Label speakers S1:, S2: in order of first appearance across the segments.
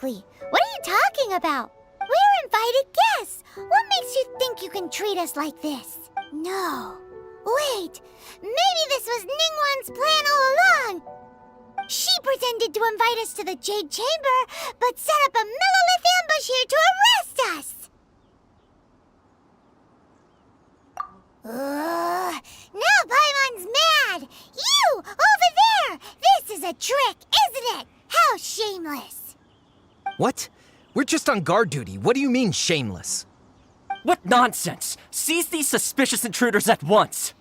S1: exactly? What are you talking about? We're invited guests. What makes you think you can treat us like this? No. Wait. Maybe this was Ningguang's plan all along. She pretended to invite us to the Jade Chamber, but set up a Millilith ambush here to arrest us. Now Paimon's mad! You! Over there! This is a trick, isn't it? How shameless!
S2: What? We're just on guard duty. What do you mean, shameless?
S3: What nonsense! Seize these suspicious intruders at once!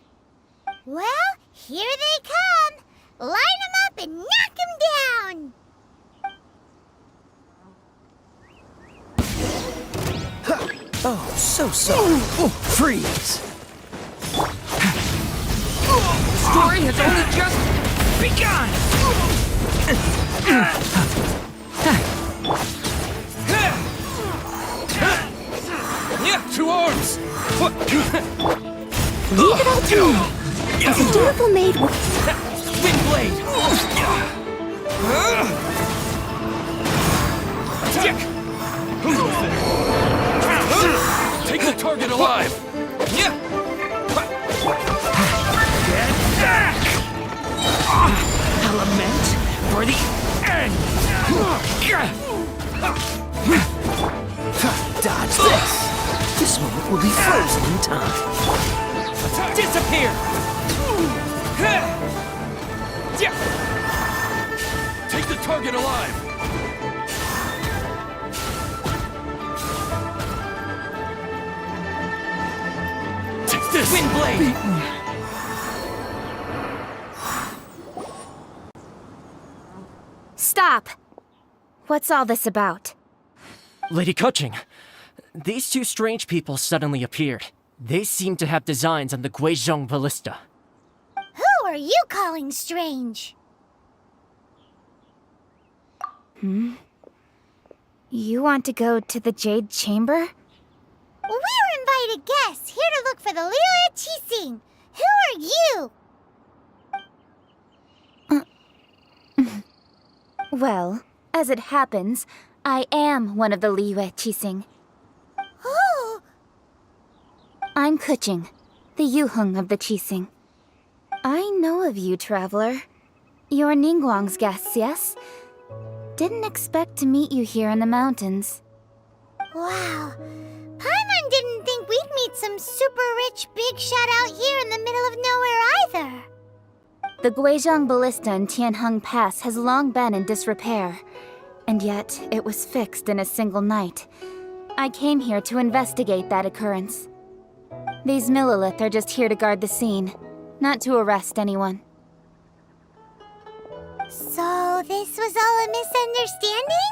S1: Well, here they come! Line them up and knock them down!
S2: Oh, so. Freeze!
S4: The story has only just begun!
S2: To arms!
S5: Leave it all to me. As a dutiful maid will...
S3: Wind blade!
S2: Take the target alive!
S3: Get back! Element for the end!
S2: Dodge this! This moment will be frozen in time.
S3: Disappear!
S2: Take the target alive! Take this!
S3: Wind blade!
S5: Stop! What's all this about?
S3: Lady Kuching, these two strange people suddenly appeared. They seem to have designs on the Guizhong ballista.
S1: Who are you calling strange?
S5: You want to go to the Jade Chamber?
S1: We're invited guests here to look for the Liyue Qixing. Who are you?
S5: Well, as it happens, I am one of the Liyue Qixing.
S1: Oh,
S5: I'm Kuching, the Yuheng of the Qixing. I know of you, traveler. You're Ningguang's guests, yes? Didn't expect to meet you here in the mountains.
S1: wow. Paimon didn't think we'd meet some super rich big shot out here in the middle of nowhere either.
S5: The Guizhong ballista in Tianheng Pass has long been in disrepair, and yet it was fixed in a single night. I came here to investigate that occurrence. These Millilith are just here to guard the scene, not to arrest anyone.
S1: So this was all a misunderstanding?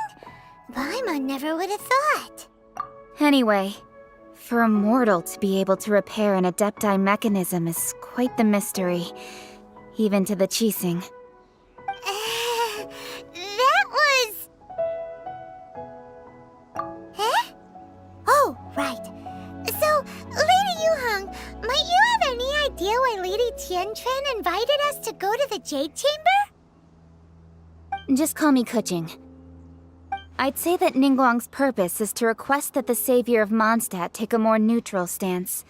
S1: Paimon never would have thought.
S5: Anyway, for a mortal to be able to repair an Adepti mechanism is quite the mystery, even to the Qixing.
S1: That was... Eh? Oh, right. So, Lady Yuheng, might you have any idea why Lady Tianquan invited us to go to the Jade Chamber?
S5: Just call me Kuching. I'd say that Ningguang's purpose is to request that the savior of Mondstadt take a more neutral stance.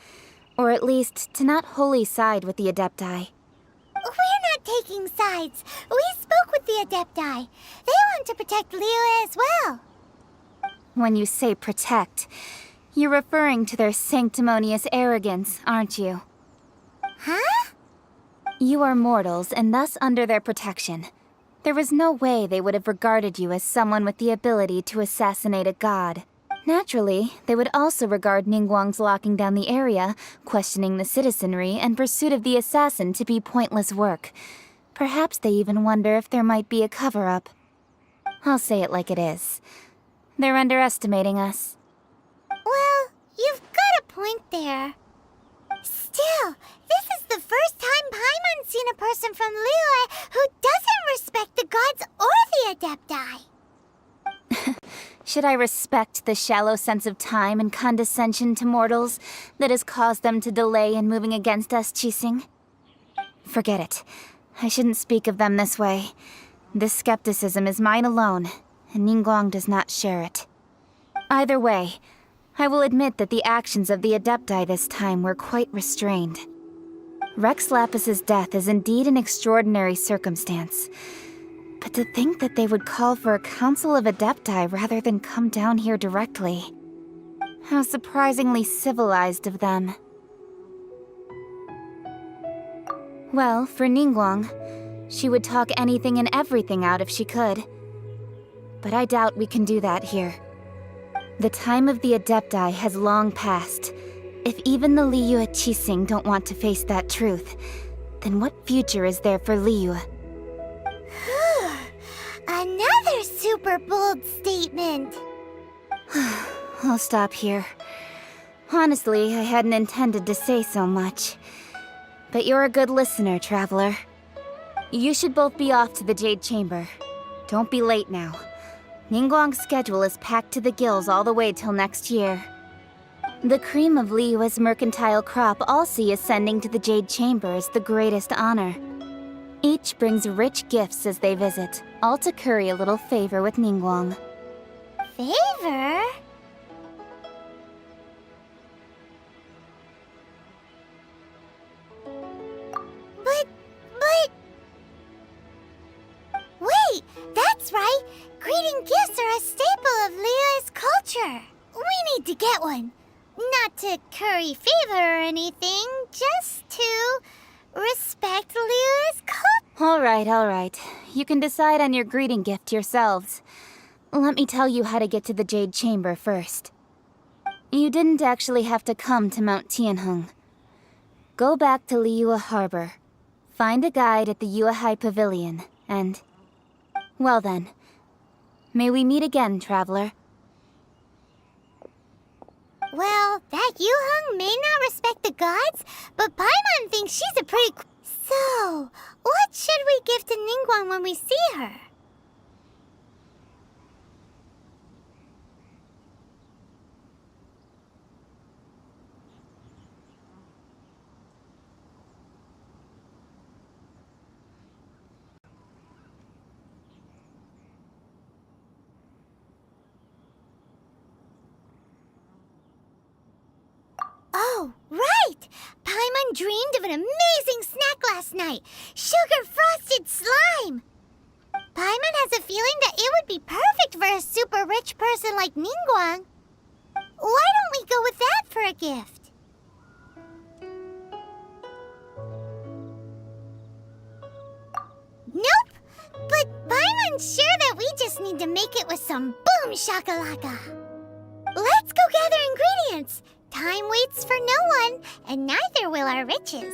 S5: Or at least, to not wholly side with the Adepti.
S1: We're not taking sides. We spoke with the Adepti. They want to protect Liyue as well.
S5: When you say protect, you're referring to their sanctimonious arrogance, aren't you?
S1: Huh?
S5: You are mortals and thus under their protection. There was no way they would have regarded you as someone with the ability to assassinate a god. Naturally, they would also regard Ningguang's locking down the area, questioning the citizenry, and pursuit of the assassin to be pointless work. Perhaps they even wonder if there might be a cover-up. I'll say it like it is. They're underestimating us.
S1: Well, you've got a point there. Still, this is the first time Paimon's seen a person from Liyue who doesn't respect the gods or the Adepti.
S5: Should I respect the shallow sense of time and condescension to mortals that has caused them to delay in moving against us, Qixing? Forget it. I shouldn't speak of them this way. This skepticism is mine alone, and Ningguang does not share it. Either way, I will admit that the actions of the Adepti this time were quite restrained. Rex Lapis's death is indeed an extraordinary circumstance. But to think that they would call for a council of Adepti rather than come down here directly. How surprisingly civilized of them. Well, for Ningguang, she would talk anything and everything out if she could. But I doubt we can do that here. The time of the Adepti has long passed. If even the Liyue Qixing don't want to face that truth, then what future is there for Liyue?
S1: Another super bold statement.
S5: I'll stop here. Honestly, I hadn't intended to say so much. But you're a good listener, Traveler. You should both be off to the Jade Chamber. Don't be late now. Ningguang's schedule is packed to the gills all the way till next year. The cream of Liyue's mercantile crop all see ascending to the Jade Chamber is the greatest honor. Each brings rich gifts as they visit, all to curry a little favor with Ningguang.
S1: Favor? But... Wait, that's right! Greeting gifts are a staple of Liyue's culture. We need to get one. Not to curry favor or anything, just to respect Liyue's culture.
S5: All right. You can decide on your greeting gift yourselves. Let me tell you how to get to the Jade Chamber first. You didn't actually have to come to Mount Tianheng. Go back to Liyue Harbor. Find a guide at the Yuehai Pavilion, and... Well then. May we meet again, Traveler.
S1: Well, that Yuheng may not respect the gods, but Paimon thinks she's a pretty... So, what should we give to Ningguang when we see her? Oh, right! Paimon dreamed of an amazing snack last night! Sugar-frosted slime! Paimon has a feeling that it would be perfect for a super rich person like Ningguang. Why don't we go with that for a gift? Nope! But Paimon's sure that we just need to make it with some boom shakalaka. Let's go gather ingredients! Time waits for no one, and neither will our riches.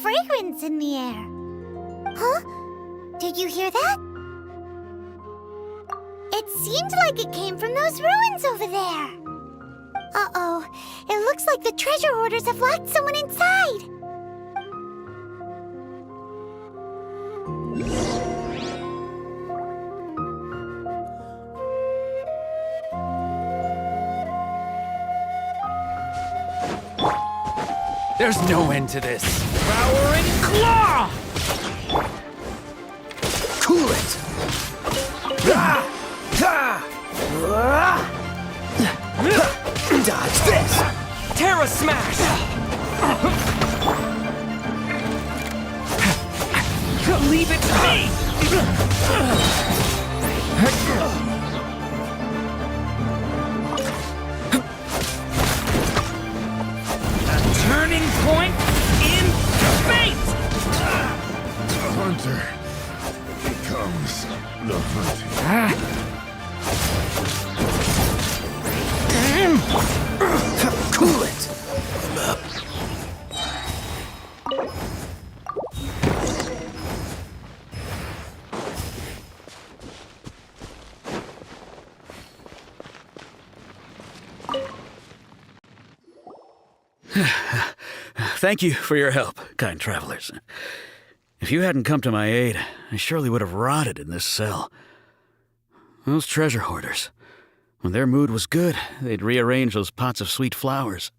S1: Fragrance in the air. Huh? Did you hear that? It's seemed like it came from those ruins over there. Uh-oh. It looks like the treasure hoarders have locked someone inside.
S4: There's no end to this. Devouring claw!
S2: Cool it! Dodge this!
S4: Terra smash! Leave it to me! A turning point in fate!
S6: The hunter becomes the hunted.
S2: Cool it!
S7: Thank you for your help, kind travelers. If you hadn't come to my aid, I surely would have rotted in this cell. Those treasure hoarders. When their mood was good, they'd rearrange those pots of sweet flowers.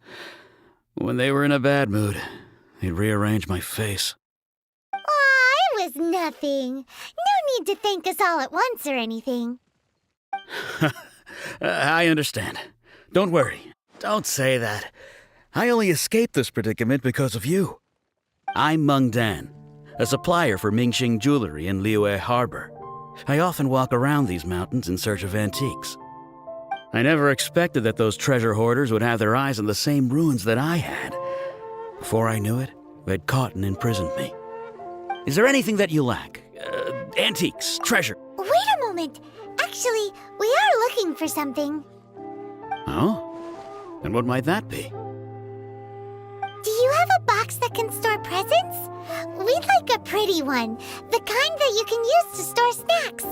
S7: When they were in a bad mood, they'd rearrange my face.
S1: Aw, it was nothing. No need to thank us all at once or anything.
S7: I understand. Don't worry. Don't say that. I only escaped this predicament because of you. I'm Meng Dan, a supplier for Mingxing jewelry in Liyue Harbor. I often walk around these mountains in search of antiques. I never expected that those treasure hoarders would have their eyes on the same ruins that I had. Before I knew it, they'd caught and imprisoned me. Is there anything that you lack? Antiques, treasure?
S1: Wait a moment. Actually, we are looking for something.
S7: Oh? And what might that be?
S1: Do you have a box that can store presents? We'd like a pretty one. The kind that you can use to store snacks.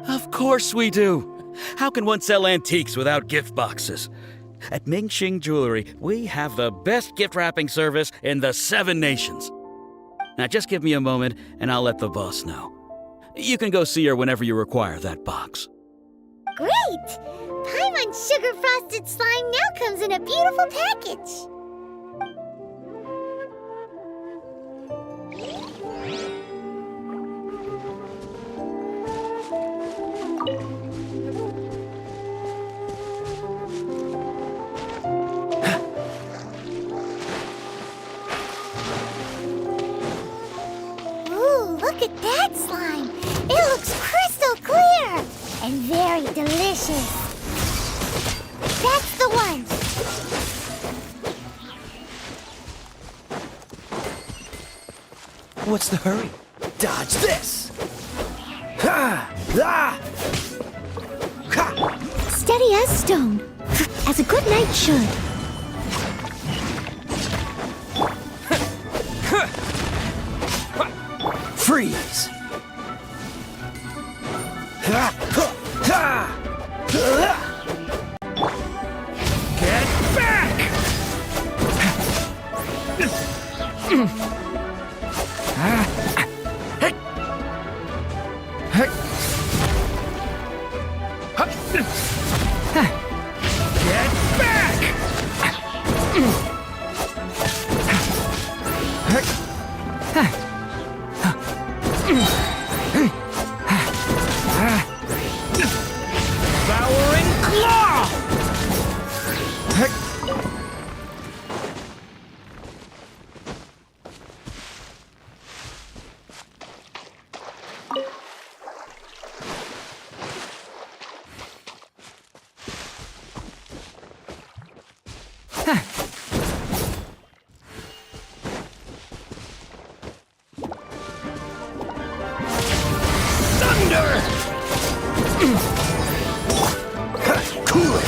S7: Of course we do. How can one sell antiques without gift boxes? At Mingxing Jewelry, we have the best gift wrapping service in the 7 nations. Now just give me a moment and I'll let the boss know. You can go see her whenever you require that box.
S1: Great! Paimon Sugar Frosted Slime now comes in a beautiful package. Ooh, look at that slime! It looks crystal clear and very delicious. That's the one!
S2: What's the hurry? Dodge this! Ha! Ah! Ha!
S1: Steady as stone, as a good knight should.
S2: Freeze! Ha! Ha! Ha!
S4: Get back! Get Devouring claw! Thunder!
S2: Cool it!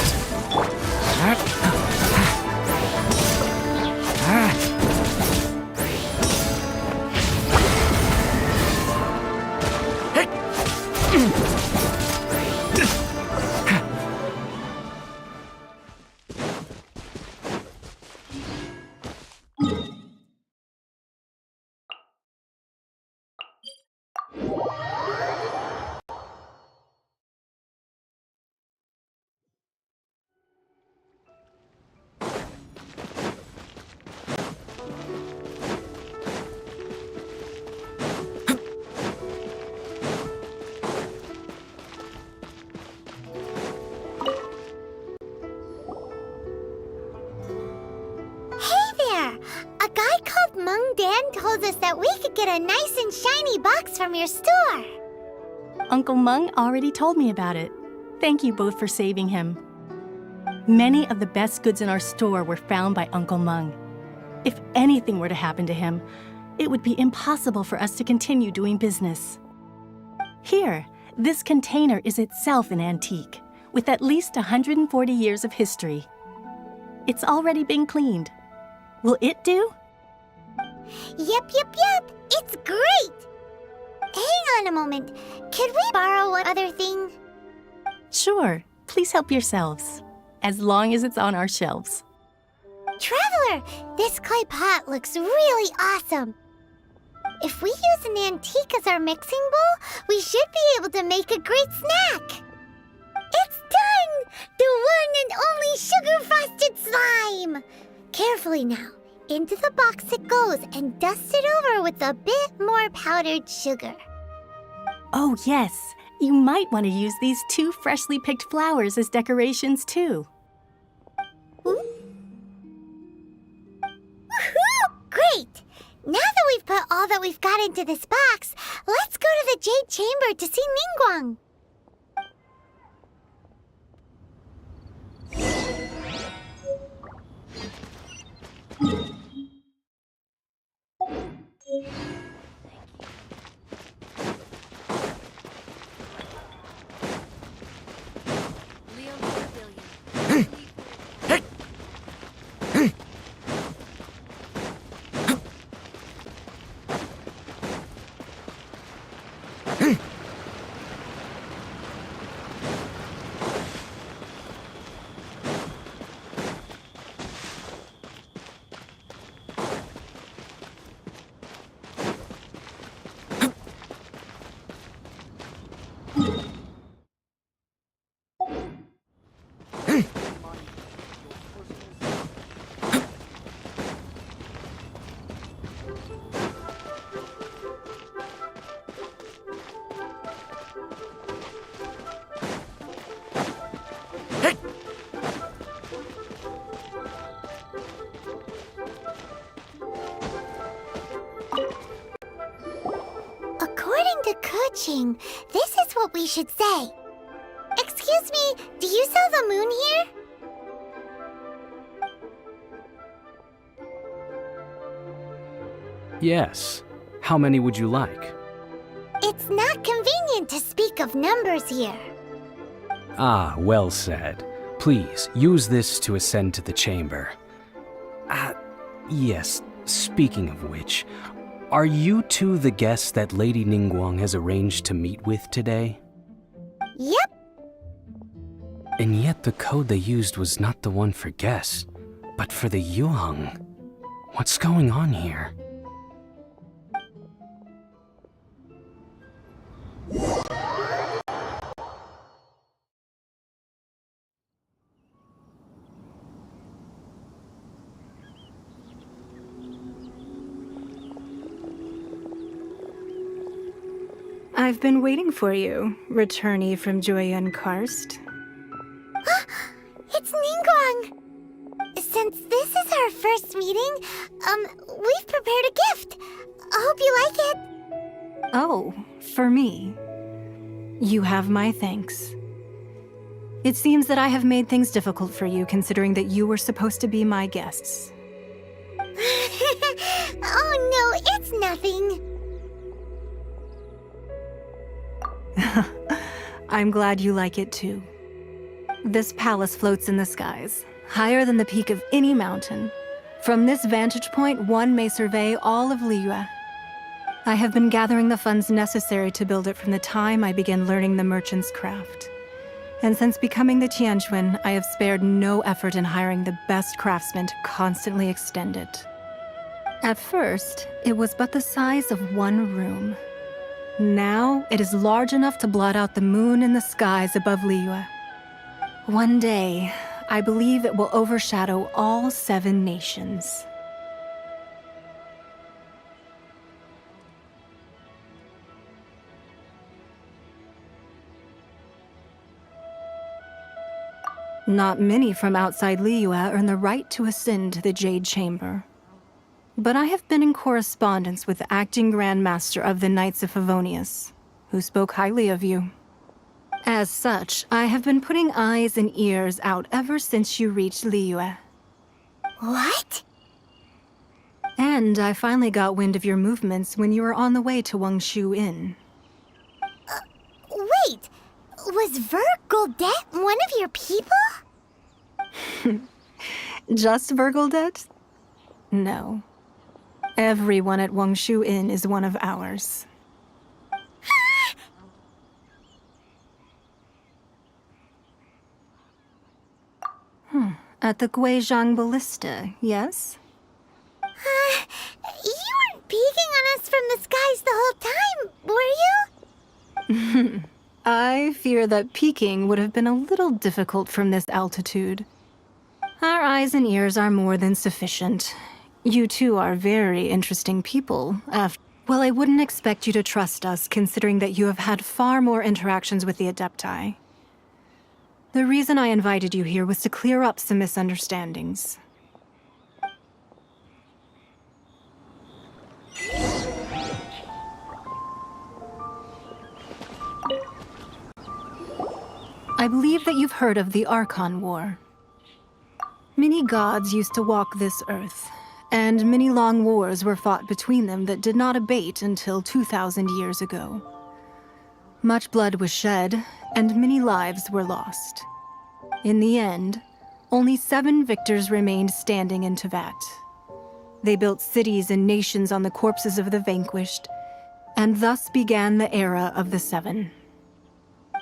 S1: Mung Dan told us that we could get a nice and shiny box from your store.
S8: Uncle Mung already told me about it. Thank you both for saving him. Many of the best goods in our store were found by Uncle Mung. If anything were to happen to him, it would be impossible for us to continue doing business. Here, this container is itself an antique, with at least 140 years of history. It's already been cleaned. Will it do?
S1: Yep. It's great! Hang on a moment. Could we borrow one other thing?
S8: Sure, please help yourselves, as long as it's on our shelves.
S1: Traveler, this clay pot looks really awesome. If we use an antique as our mixing bowl, we should be able to make a great snack. It's done! The one and only sugar-frosted slime! Carefully now. Into the box it goes and dust it over with a bit more powdered sugar.
S8: Oh yes, you might want to use these 2 freshly picked flowers as decorations too.
S1: Woohoo! Great! Now that we've put all that we've got into this box, let's go to the Jade Chamber to see Ningguang. According to Kuching, this is what we should say. Excuse me, do you sell the moon here?
S9: Yes. How many would you like?
S1: It's not convenient to speak of numbers here.
S9: Ah, well said. Please, use this to ascend to the chamber. Yes, speaking of which, are you two the guests that Lady Ningguang has arranged to meet with today?
S1: Yep.
S9: And yet the code they used was not the one for guests, but for the Yuheng. What's going on here?
S10: I've been waiting for you, returnee from Joyun Karst.
S1: It's Ningguang! Since this is our first meeting, we've prepared a gift. I hope you like it.
S10: Oh, for me. You have my thanks. It seems that I have made things difficult for you, considering that you were supposed to be my guests.
S1: Oh no, it's nothing.
S10: I'm glad you like it too. This palace floats in the skies, higher than the peak of any mountain. From this vantage point, one may survey all of Liyue. I have been gathering the funds necessary to build it from the time I began learning the merchant's craft. And since becoming the Tianquan, I have spared no effort in hiring the best craftsmen to constantly extend it. At first, it was but the size of one room. Now, it is large enough to blot out the moon in the skies above Liyue. One day, I believe it will overshadow all 7 nations. Not many from outside Liyue earn the right to ascend to the Jade Chamber. But I have been in correspondence with the acting Grandmaster of the Knights of Favonius, who spoke highly of you. As such, I have been putting eyes and ears out ever since you reached Liyue.
S1: What?
S10: And I finally got wind of your movements when you were on the way to Wangshu Inn.
S1: Wait, was Vergoldet one of your people?
S10: Just Vergoldet? No. Everyone at Wangshu Inn is one of ours. At the Guizhang Ballista, yes?
S1: You weren't peeking on us from the skies the whole time, were you?
S10: I fear that peeking would have been a little difficult from this altitude. Our eyes and ears are more than sufficient. You two are very interesting people. Well, I wouldn't expect you to trust us, considering that you have had far more interactions with the Adepti. The reason I invited you here was to clear up some misunderstandings. I believe that you've heard of the Archon War. Many gods used to walk this earth, and many long wars were fought between them that did not abate until 2,000 years ago. Much blood was shed, and many lives were lost. In the end, only 7 victors remained standing in Teyvat. They built cities and nations on the corpses of the vanquished, and thus began the era of the 7.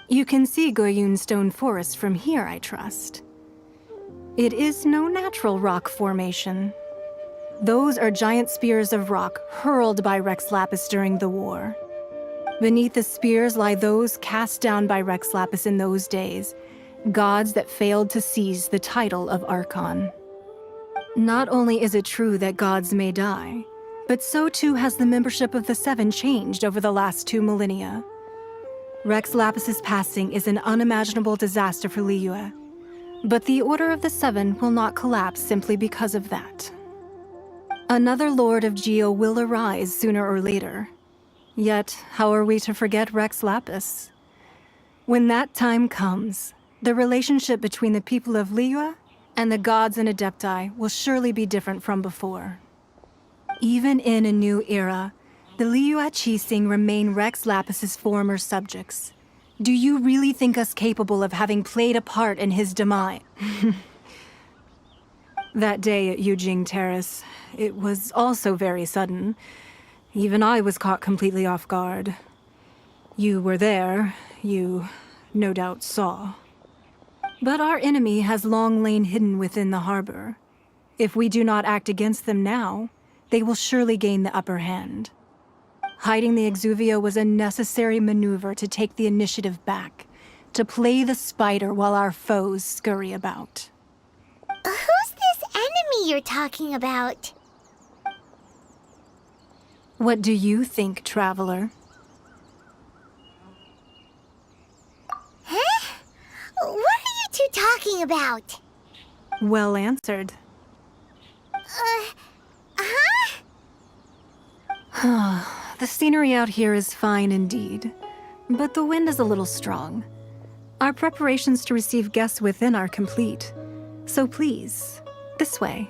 S10: You can see Goyun Stone Forest from here, I trust. It is no natural rock formation. Those are giant spears of rock hurled by Rex Lapis during the war. Beneath the spears lie those cast down by Rex Lapis in those days, gods that failed to seize the title of Archon. Not only is it true that gods may die, but so too has the membership of the 7 changed over the last 2 millennia. Rex Lapis's passing is an unimaginable disaster for Liyue, but the Order of the 7 will not collapse simply because of that. Another Lord of Geo will arise sooner or later. Yet, how are we to forget Rex Lapis? When that time comes, the relationship between the people of Liyue and the gods and Adepti will surely be different from before. Even in a new era, the Liyue Qixing remain Rex Lapis's former subjects. Do you really think us capable of having played a part in his demise? That day at Yujing Terrace, it was also very sudden. Even I was caught completely off guard. You were there, you no doubt saw. But our enemy has long lain hidden within the harbor. If we do not act against them now, they will surely gain the upper hand. Hiding the Exuvio was a necessary maneuver to take the initiative back, to play the spider while our foes scurry about.
S1: Who's this enemy you're talking about?
S10: What do you think, traveler?
S1: Huh? What are you two talking about?
S10: Well answered. The scenery out here is fine indeed, but the wind is a little strong. Our preparations to receive guests within are complete, so please, this way.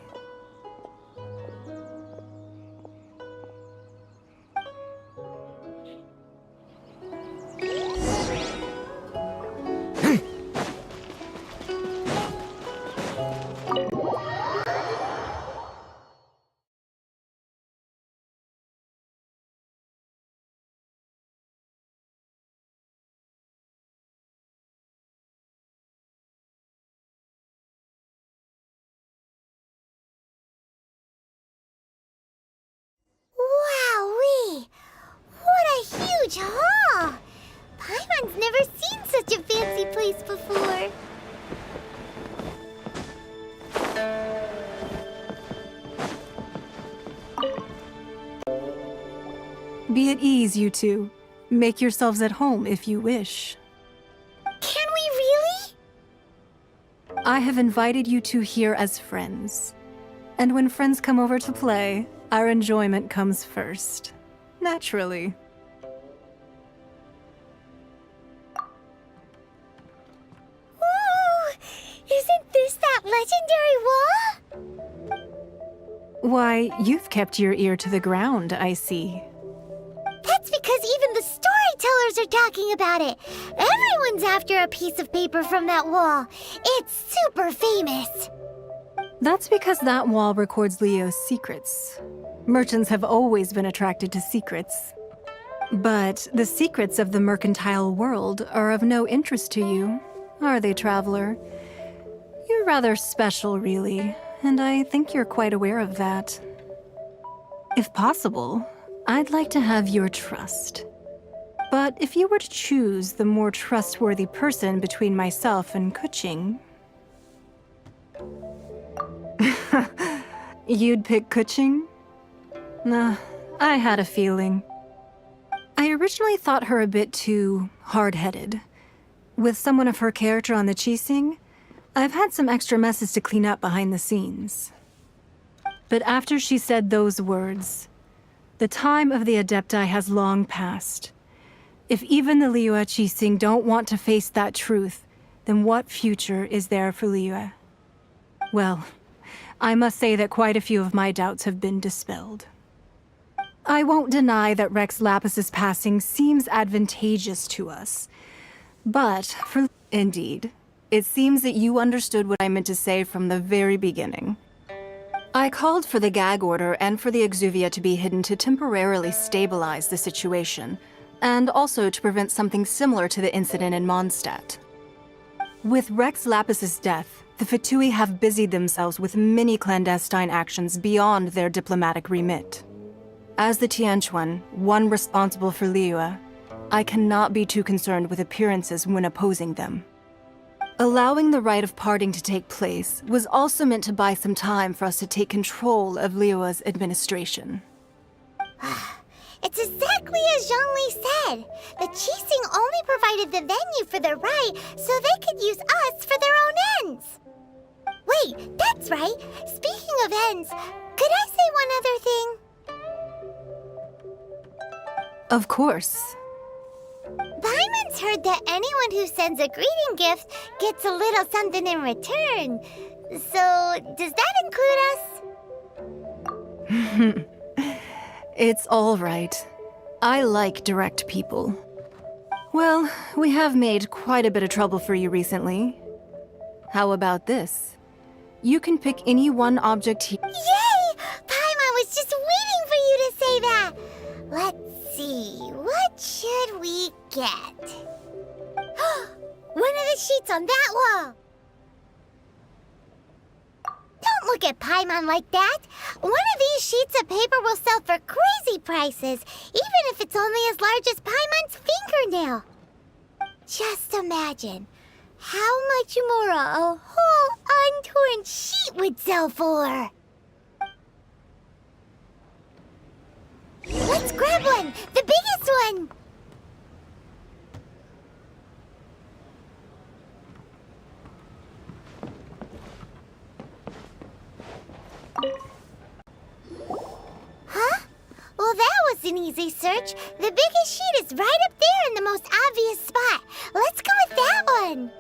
S1: Wowee! What a huge hall! Paimon's never seen such a fancy place before.
S10: Be at ease, you two. Make yourselves at home if you wish.
S1: Can we really?
S10: I have invited you two here as friends. And when friends come over to play, Our enjoyment comes first. Naturally.
S1: Ooh! Isn't this that legendary wall?
S10: Why, you've kept your ear to the ground, I see.
S1: That's because even the storytellers are talking about it. Everyone's after a piece of paper from that wall. It's super famous.
S10: That's because that wall records Leo's secrets. Merchants have always been attracted to secrets. But the secrets of the mercantile world are of no interest to you, are they, traveler? You're rather special, really, and I think you're quite aware of that. If possible, I'd like to have your trust. But if you were to choose the more trustworthy person between myself and Kuching... You'd pick Kuching? Nah, I had a feeling. I originally thought her a bit too hard-headed. With someone of her character on the Qixing, I've had some extra messes to clean up behind the scenes. But after she said those words, the time of the Adepti has long passed. If even the Liyue Qixing don't want to face that truth, then what future is there for Liyue? Well, I must say that quite a few of my doubts have been dispelled. I won't deny that Rex Lapis's passing seems advantageous to us. But for... Indeed, it seems that you understood what I meant to say from the very beginning. I called for the gag order and for the exuvia to be hidden to temporarily stabilize the situation, and also to prevent something similar to the incident in Mondstadt. With Rex Lapis's death, the Fatui have busied themselves with many clandestine actions beyond their diplomatic remit. As the Tianquan, one responsible for Liyue, I cannot be too concerned with appearances when opposing them. Allowing the rite of parting to take place was also meant to buy some time for us to take control of Liyue's administration.
S1: It's exactly as Zhongli said. The Qixing only provided the venue for their rite so they could use us for their own ends. Wait, that's right. Speaking of ends, could I say one other thing?
S10: Of course.
S1: Paimon's heard that anyone who sends a greeting gift gets a little something in return. So, does that include us?
S10: It's all right. I like direct people. Well, we have made quite a bit of trouble for you recently. How about this? You can pick any one object here.
S1: Yay! Paimon was just waiting for you to say that. Let's see, what should we get? One of the sheets on that wall. Don't look at Paimon like that. One of these sheets of paper will sell for crazy prices, even if it's only as large as Paimon's fingernail. Just imagine how much more a whole untorn sheet would sell for. Let's grab one, the biggest one. Huh? Well, that was an easy search. The biggest sheet is right up there in the most obvious spot. Let's go with that one.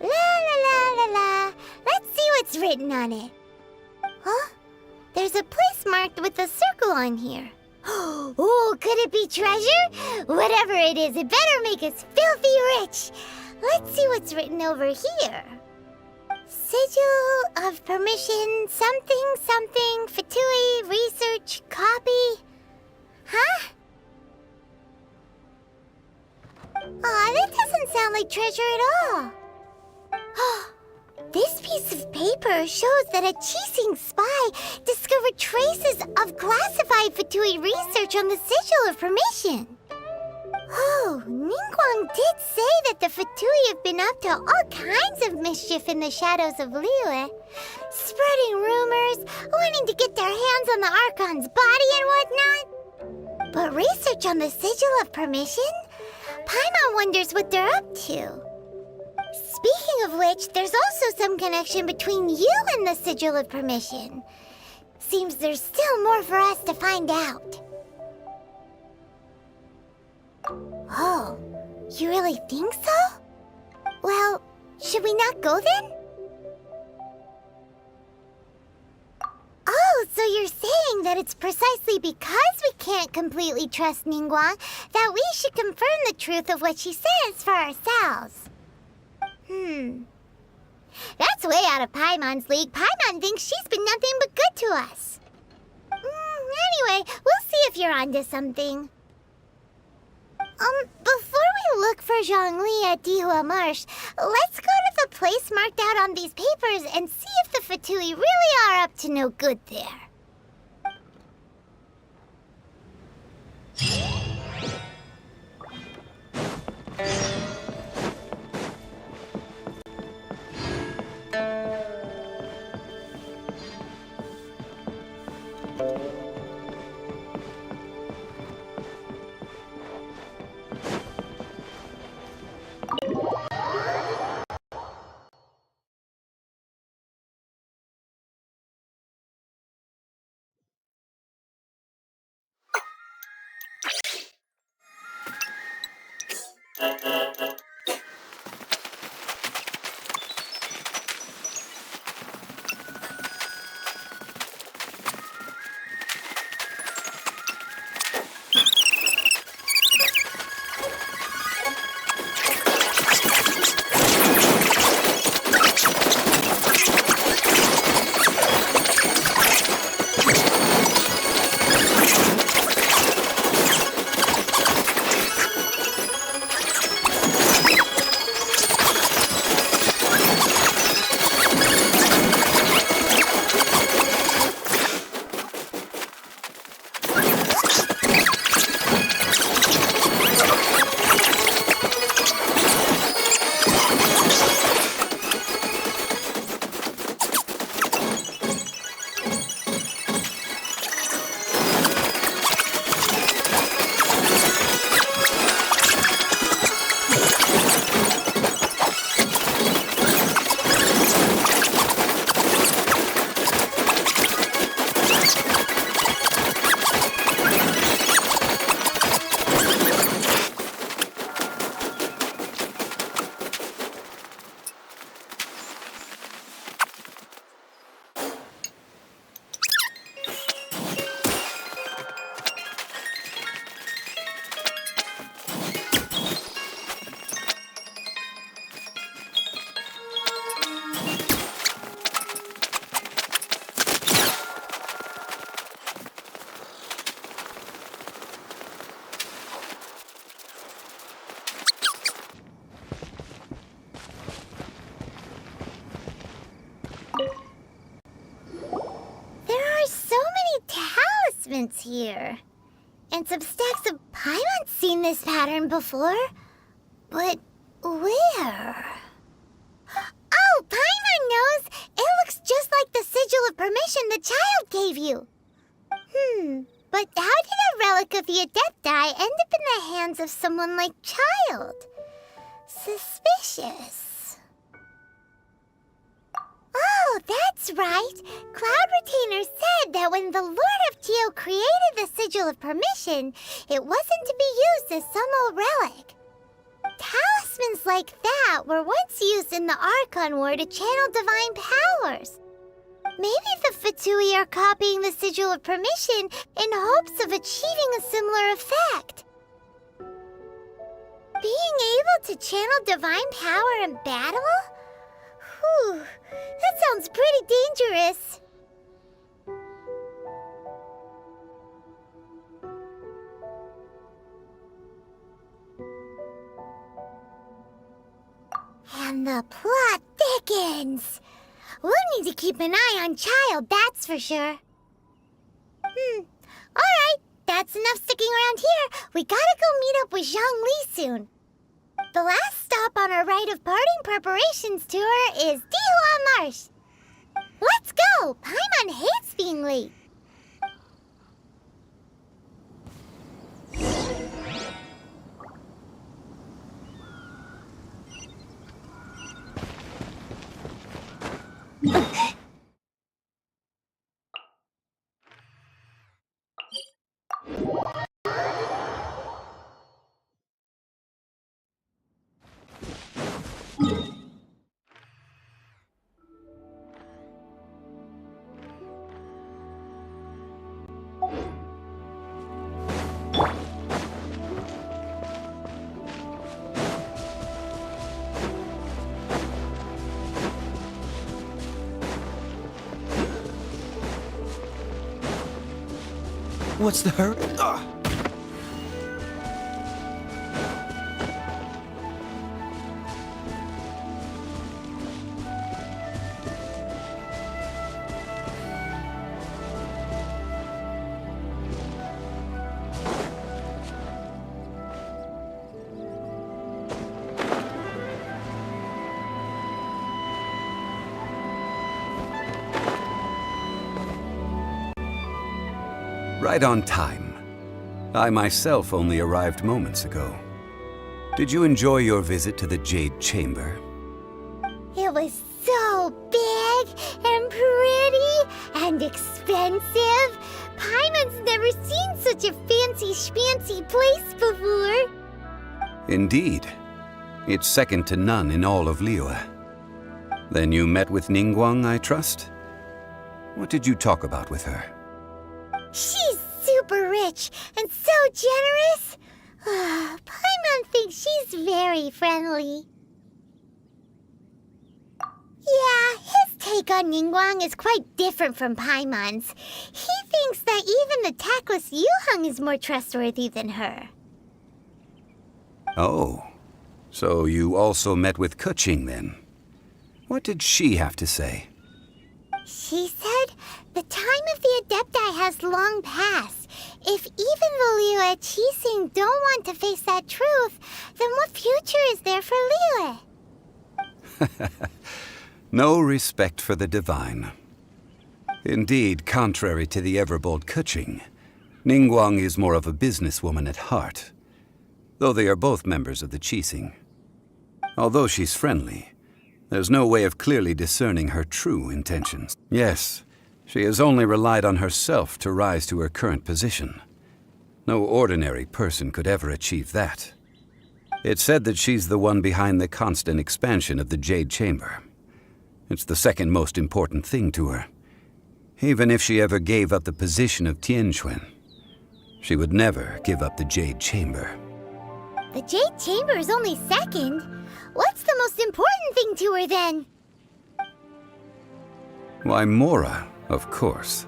S1: La la la la la. Let's see what's written on it. Huh? There's a place marked with a circle on here. Oh, could it be treasure? Whatever it is, it better make us filthy rich. Let's see what's written over here. Sigil of permission, something, something, Fatui, research, copy. Huh? Aw, that doesn't sound like treasure at all. This piece of paper shows that a Qixing spy discovered traces of classified Fatui research on the Sigil of Permission. Oh, Ningguang did say that the Fatui have been up to all kinds of mischief in the shadows of Liyue, spreading rumors, wanting to get their hands on the Archon's body and whatnot. But research on the Sigil of Permission? Paimon wonders what they're up to. Speaking of which, there's also some connection between you and the Sigil of Permission. Seems there's still more for us to find out. Oh, you really think so? Well, should we not go then? Oh, so you're saying that it's precisely because we can't completely trust Ningguang that we should confirm the truth of what she says for ourselves. That's way out of Paimon's league. Paimon thinks she's been nothing but good to us. Anyway, we'll see if you're onto something. Before we look for Zhongli at Dihua Marsh, let's go to the place marked out on these papers and see if the Fatui really are up to no good there. Here. And some stacks of Paimon's seen this pattern before. But where? Oh, Paimon knows! It looks just like the Sigil of Permission the child gave you. But how did a relic of the Adepti end up in the hands of someone like Child? Suspicious. Oh, that's right. Cloud Retainer said that when the Lord of Tio created the Sigil of Permission, it wasn't to be used as some old relic. Talismans like that were once used in the Archon War to channel divine powers. Maybe the Fatui are copying the Sigil of Permission in hopes of achieving a similar effect. Being able to channel divine power in battle? Whew, that sounds pretty dangerous. And the plot thickens. We'll need to keep an eye on Child, that's for sure. Alright, that's enough sticking around here. We gotta go meet up with Zhongli soon. The last stop on our rite of parting preparations tour is Dihua Marsh. Let's go! Paimon hates being late.
S2: What's the hurry?
S11: Right on time. I myself only arrived moments ago. Did you enjoy your visit to the Jade Chamber?
S1: It was so big and pretty and expensive. Paimon's never seen such a fancy schmancy place before.
S11: Indeed. It's second to none in all of Liyue. Then you met with Ningguang, I trust? What did you talk about with her?
S1: She's super rich and so generous. Paimon thinks she's very friendly. Yeah, his take on Ningguang is quite different from Paimon's. He thinks that even the tactless Yuheng is more trustworthy than her.
S11: Oh, so you also met with Keqing then? What did she have to say?
S1: She said the time of the Adepti has long passed. If even the Liyue Qixing don't want to face that truth, then what future is there for Liyue?
S11: No respect for the divine. Indeed, contrary to the ever-bold Keqing, Ningguang is more of a businesswoman at heart, though they are both members of the Qixing. Although she's friendly, there's no way of clearly discerning her true intentions. Yes, she has only relied on herself to rise to her current position. No ordinary person could ever achieve that. It's said that she's the one behind the constant expansion of the Jade Chamber. It's the second most important thing to her. Even if she ever gave up the position of Tianquan, she would never give up the Jade Chamber.
S1: The Jade Chamber is only second. What's the most important thing to her then?
S11: Why, Mora, of course.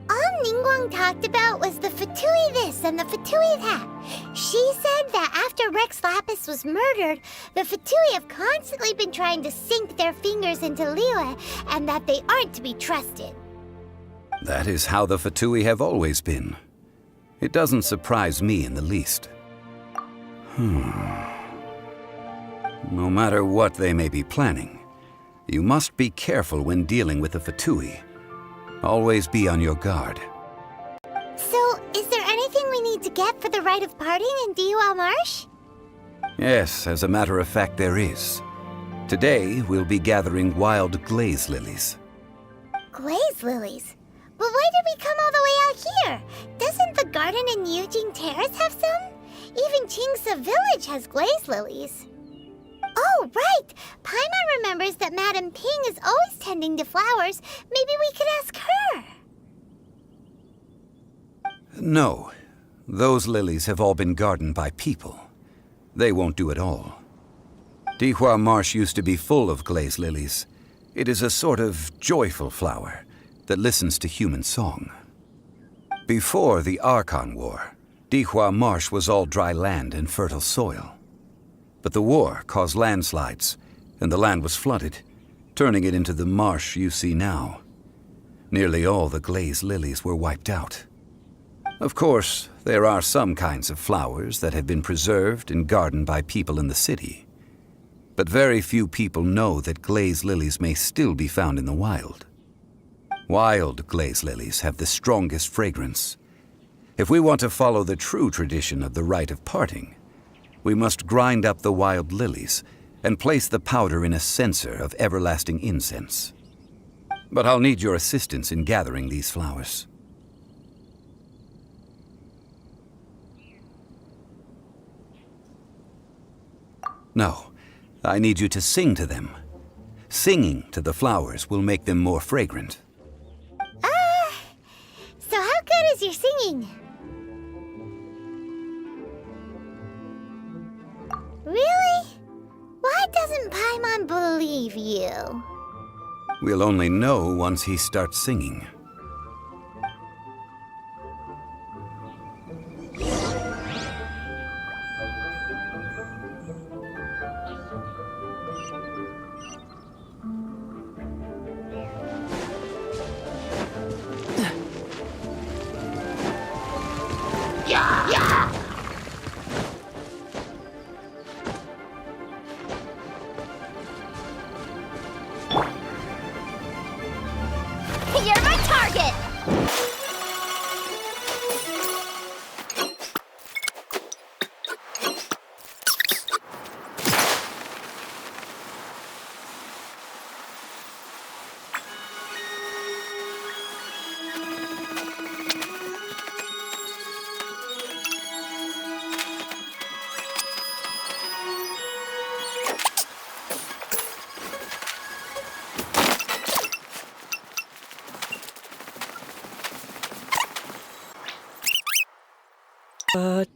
S1: All Ningguang talked about was the Fatui this and the Fatui that. She said that after Rex Lapis was murdered, the Fatui have constantly been trying to sink their fingers into Liyue, and that they aren't to be trusted.
S11: That is how the Fatui have always been. It doesn't surprise me in the least. No matter what they may be planning, you must be careful when dealing with the Fatui. Always be on your guard.
S1: So, is there anything we need to get for the rite of parting in Dihua Marsh?
S11: Yes, as a matter of fact, there is. Today, we'll be gathering wild glaze lilies.
S1: Glaze lilies? But why did we come all the way out here? Doesn't the garden in Yujing Terrace have some? Even Qingse Village has glaze lilies. Oh, right! Paimon remembers that Madame Ping is always tending to flowers. Maybe we could ask her.
S11: No. Those lilies have all been gardened by people. They won't do it all. Dihua Marsh used to be full of glaze lilies. It is a sort of joyful flower that listens to human song. Before the Archon War, Dihua Marsh was all dry land and fertile soil. But the war caused landslides, and the land was flooded, turning it into the marsh you see now. Nearly all the glaze lilies were wiped out. Of course, there are some kinds of flowers that have been preserved and gardened by people in the city. But very few people know that glaze lilies may still be found in the wild. Wild glaze lilies have the strongest fragrance. If we want to follow the true tradition of the rite of parting, We must grind up the wild lilies and place the powder in a censer of everlasting incense. But I'll need your assistance in gathering these flowers. No, I need you to sing to them. Singing to the flowers will make them more fragrant.
S1: So how good is your singing? Really? Why doesn't Paimon believe you?
S11: We'll only know once he starts singing.
S1: You're my target!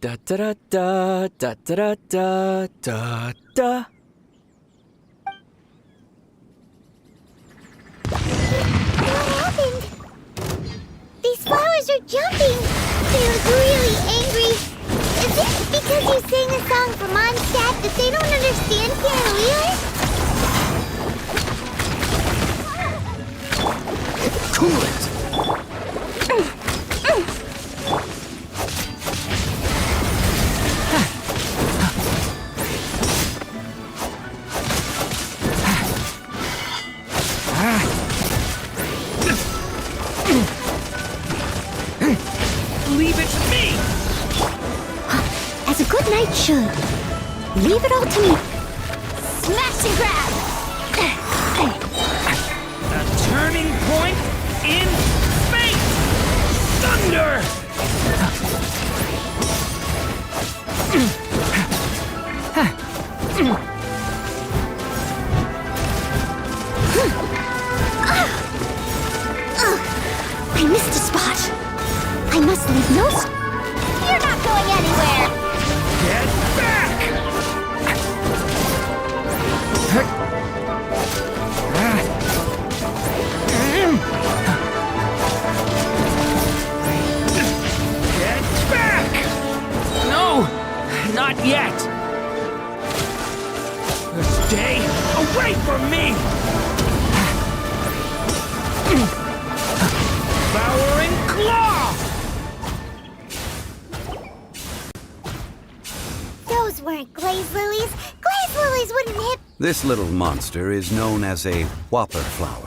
S3: Da da da da da da da da.
S1: What happened? These flowers are jumping! They look really angry! Is it because you sang a song for Mondstadt that they don't understand piano either?
S2: Cool it!
S4: Leave it to me!
S1: As a good knight should. Leave it all to me. Smash and grab!
S4: A turning point in fate! Thunder!
S1: I missed a spot. I must leave no You're not going anywhere!
S4: Get back! Get back! No! Not yet! Stay away from me! Devouring claw!
S1: Those weren't glaze lilies. Glaze lilies wouldn't hit.
S11: This little monster is known as a whopper flower.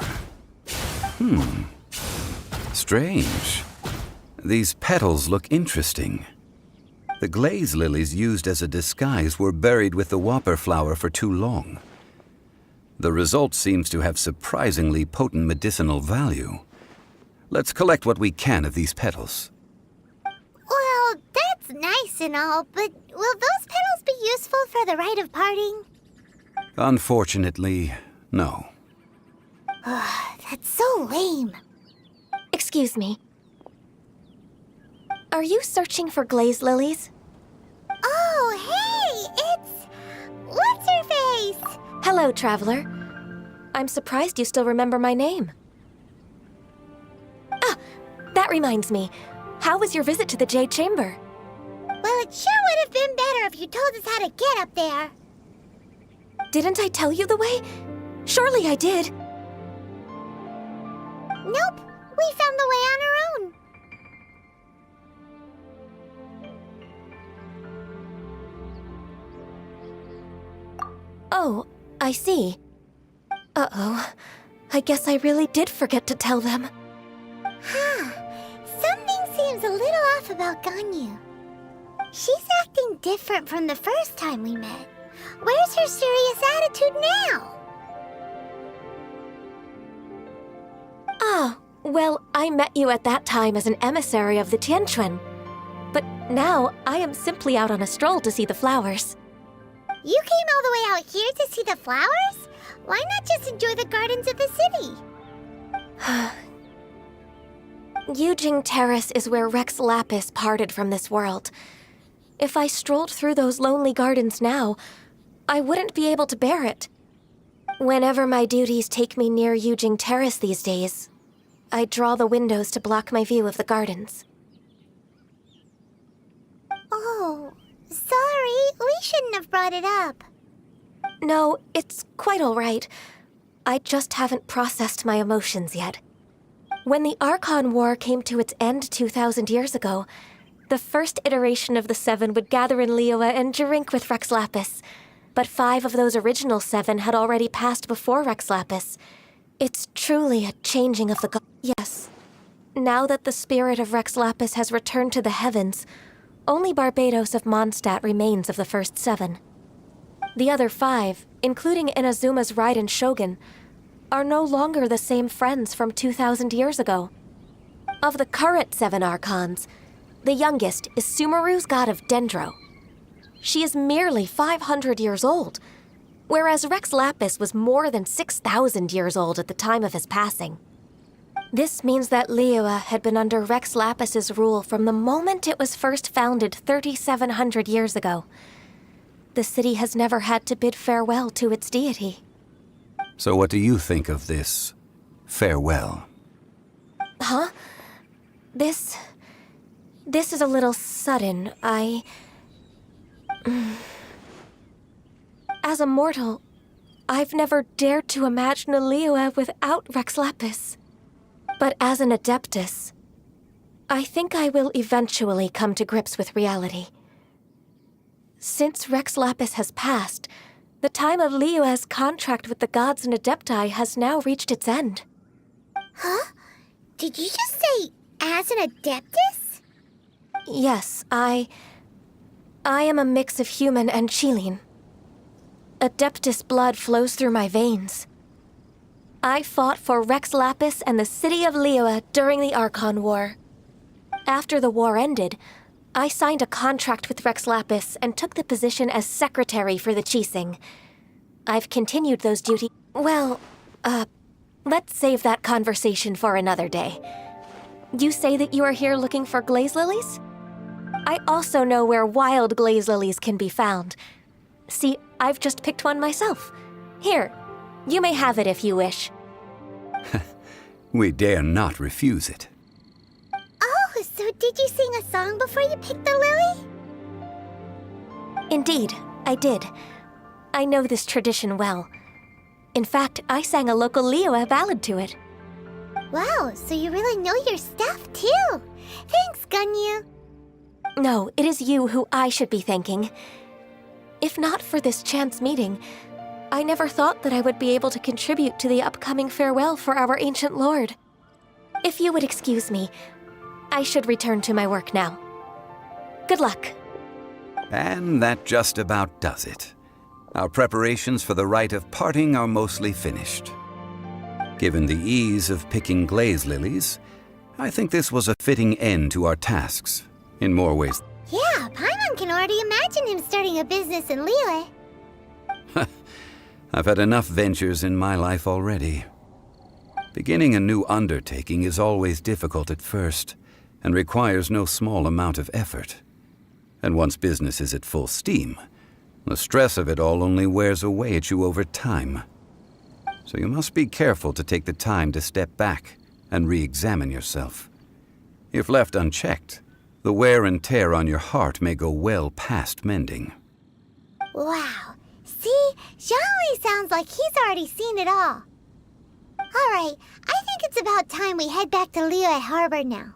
S11: Strange. These petals look interesting. The glaze lilies used as a disguise were buried with the whopper flower for too long. The result seems to have surprisingly potent medicinal value. Let's collect what we can of these petals.
S1: Well, that's nice and all, but will those petals be useful for the rite of parting?
S11: Unfortunately, no.
S1: That's so lame.
S12: Excuse me. Are you searching for glaze lilies?
S1: Oh, hey! It's... What's-her-face?
S12: Hello, traveler. I'm surprised you still remember my name. Ah, that reminds me. How was your visit to the Jade Chamber?
S1: Well, it sure would have been better if you told us how to get up there.
S12: Didn't I tell you the way? Surely I did.
S1: Nope, we found the way on our own.
S12: Oh, I see. Uh-oh. I guess I really did forget to tell them.
S1: Huh. Something seems a little off about Ganyu. She's acting different from the first time we met. Where's her serious attitude now?
S12: Ah, well, I met you at that time as an emissary of the Tianquan. But now, I am simply out on a stroll to see the flowers.
S1: You came all the way out here to see the flowers? Why not just enjoy the gardens of the city?
S12: Yujing Terrace is where Rex Lapis parted from this world. If I strolled through those lonely gardens now, I wouldn't be able to bear it. Whenever my duties take me near Yujing Terrace these days, I draw the windows to block my view of the gardens.
S1: Oh, sorry. We shouldn't have brought it up.
S12: No, it's quite all right. I just haven't processed my emotions yet. When the Archon War came to its end 2,000 years ago, the first iteration of the Seven would gather in Liyue and drink with Rex Lapis. But 5 of those original 7 had already passed before Rex Lapis. It's truly a changing of the gods. Yes. Now that the spirit of Rex Lapis has returned to the heavens, only Barbados of Mondstadt remains of the first 7. The other 5, including Inazuma's Raiden Shogun, are no longer the same friends from 2,000 years ago. Of the current 7 Archons, the youngest is Sumeru's god of Dendro. She is merely 500 years old, whereas Rex Lapis was more than 6,000 years old at the time of his passing. This means that Liyue had been under Rex Lapis's rule from the moment it was first founded 3,700 years ago. The city has never had to bid farewell to its deity.
S11: So what do you think of this farewell?
S12: Huh? This is a little sudden. As a mortal, I've never dared to imagine a Liyue without Rex Lapis. But as an Adeptus, I think I will eventually come to grips with reality. Since Rex Lapis has passed, the time of Liyue's contract with the gods and Adepti has now reached its end.
S1: Huh? Did you just say, as an Adeptus?
S12: Yes, I am a mix of human and Qilin. Adeptus blood flows through my veins. I fought for Rex Lapis and the city of Liyue during the Archon War. After the war ended, I signed a contract with Rex Lapis and took the position as secretary for the Qixing. I've continued those duties. Well, let's save that conversation for another day. You say that you are here looking for glaze lilies? I also know where wild glaze lilies can be found. See, I've just picked one myself. Here, you may have it if you wish.
S11: We dare not refuse it.
S1: Oh, so did you sing a song before you picked the lily?
S12: Indeed, I did. I know this tradition well. In fact, I sang a local Liyue ballad to it.
S1: Wow, so you really know your stuff, too. Thanks, Gunyu.
S12: No, it is you who I should be thanking. If not for this chance meeting, I never thought that I would be able to contribute to the upcoming farewell for our ancient lord. If you would excuse me, I should return to my work now. Good luck.
S11: And that just about does it. Our preparations for the rite of parting are mostly finished. Given the ease of picking glaze lilies, I think this was a fitting end to our tasks, in more ways.
S1: Yeah, Paimon can already imagine him starting a business in Liyue.
S11: I've had enough ventures in my life already. Beginning a new undertaking is always difficult at first, and requires no small amount of effort. And once business is at full steam, the stress of it all only wears away at you over time. So you must be careful to take the time to step back and re-examine yourself. If left unchecked, the wear and tear on your heart may go well past mending.
S1: Wow. See? Zhongli sounds like he's already seen it all. Alright, I think it's about time we head back to Liyue Harbor now.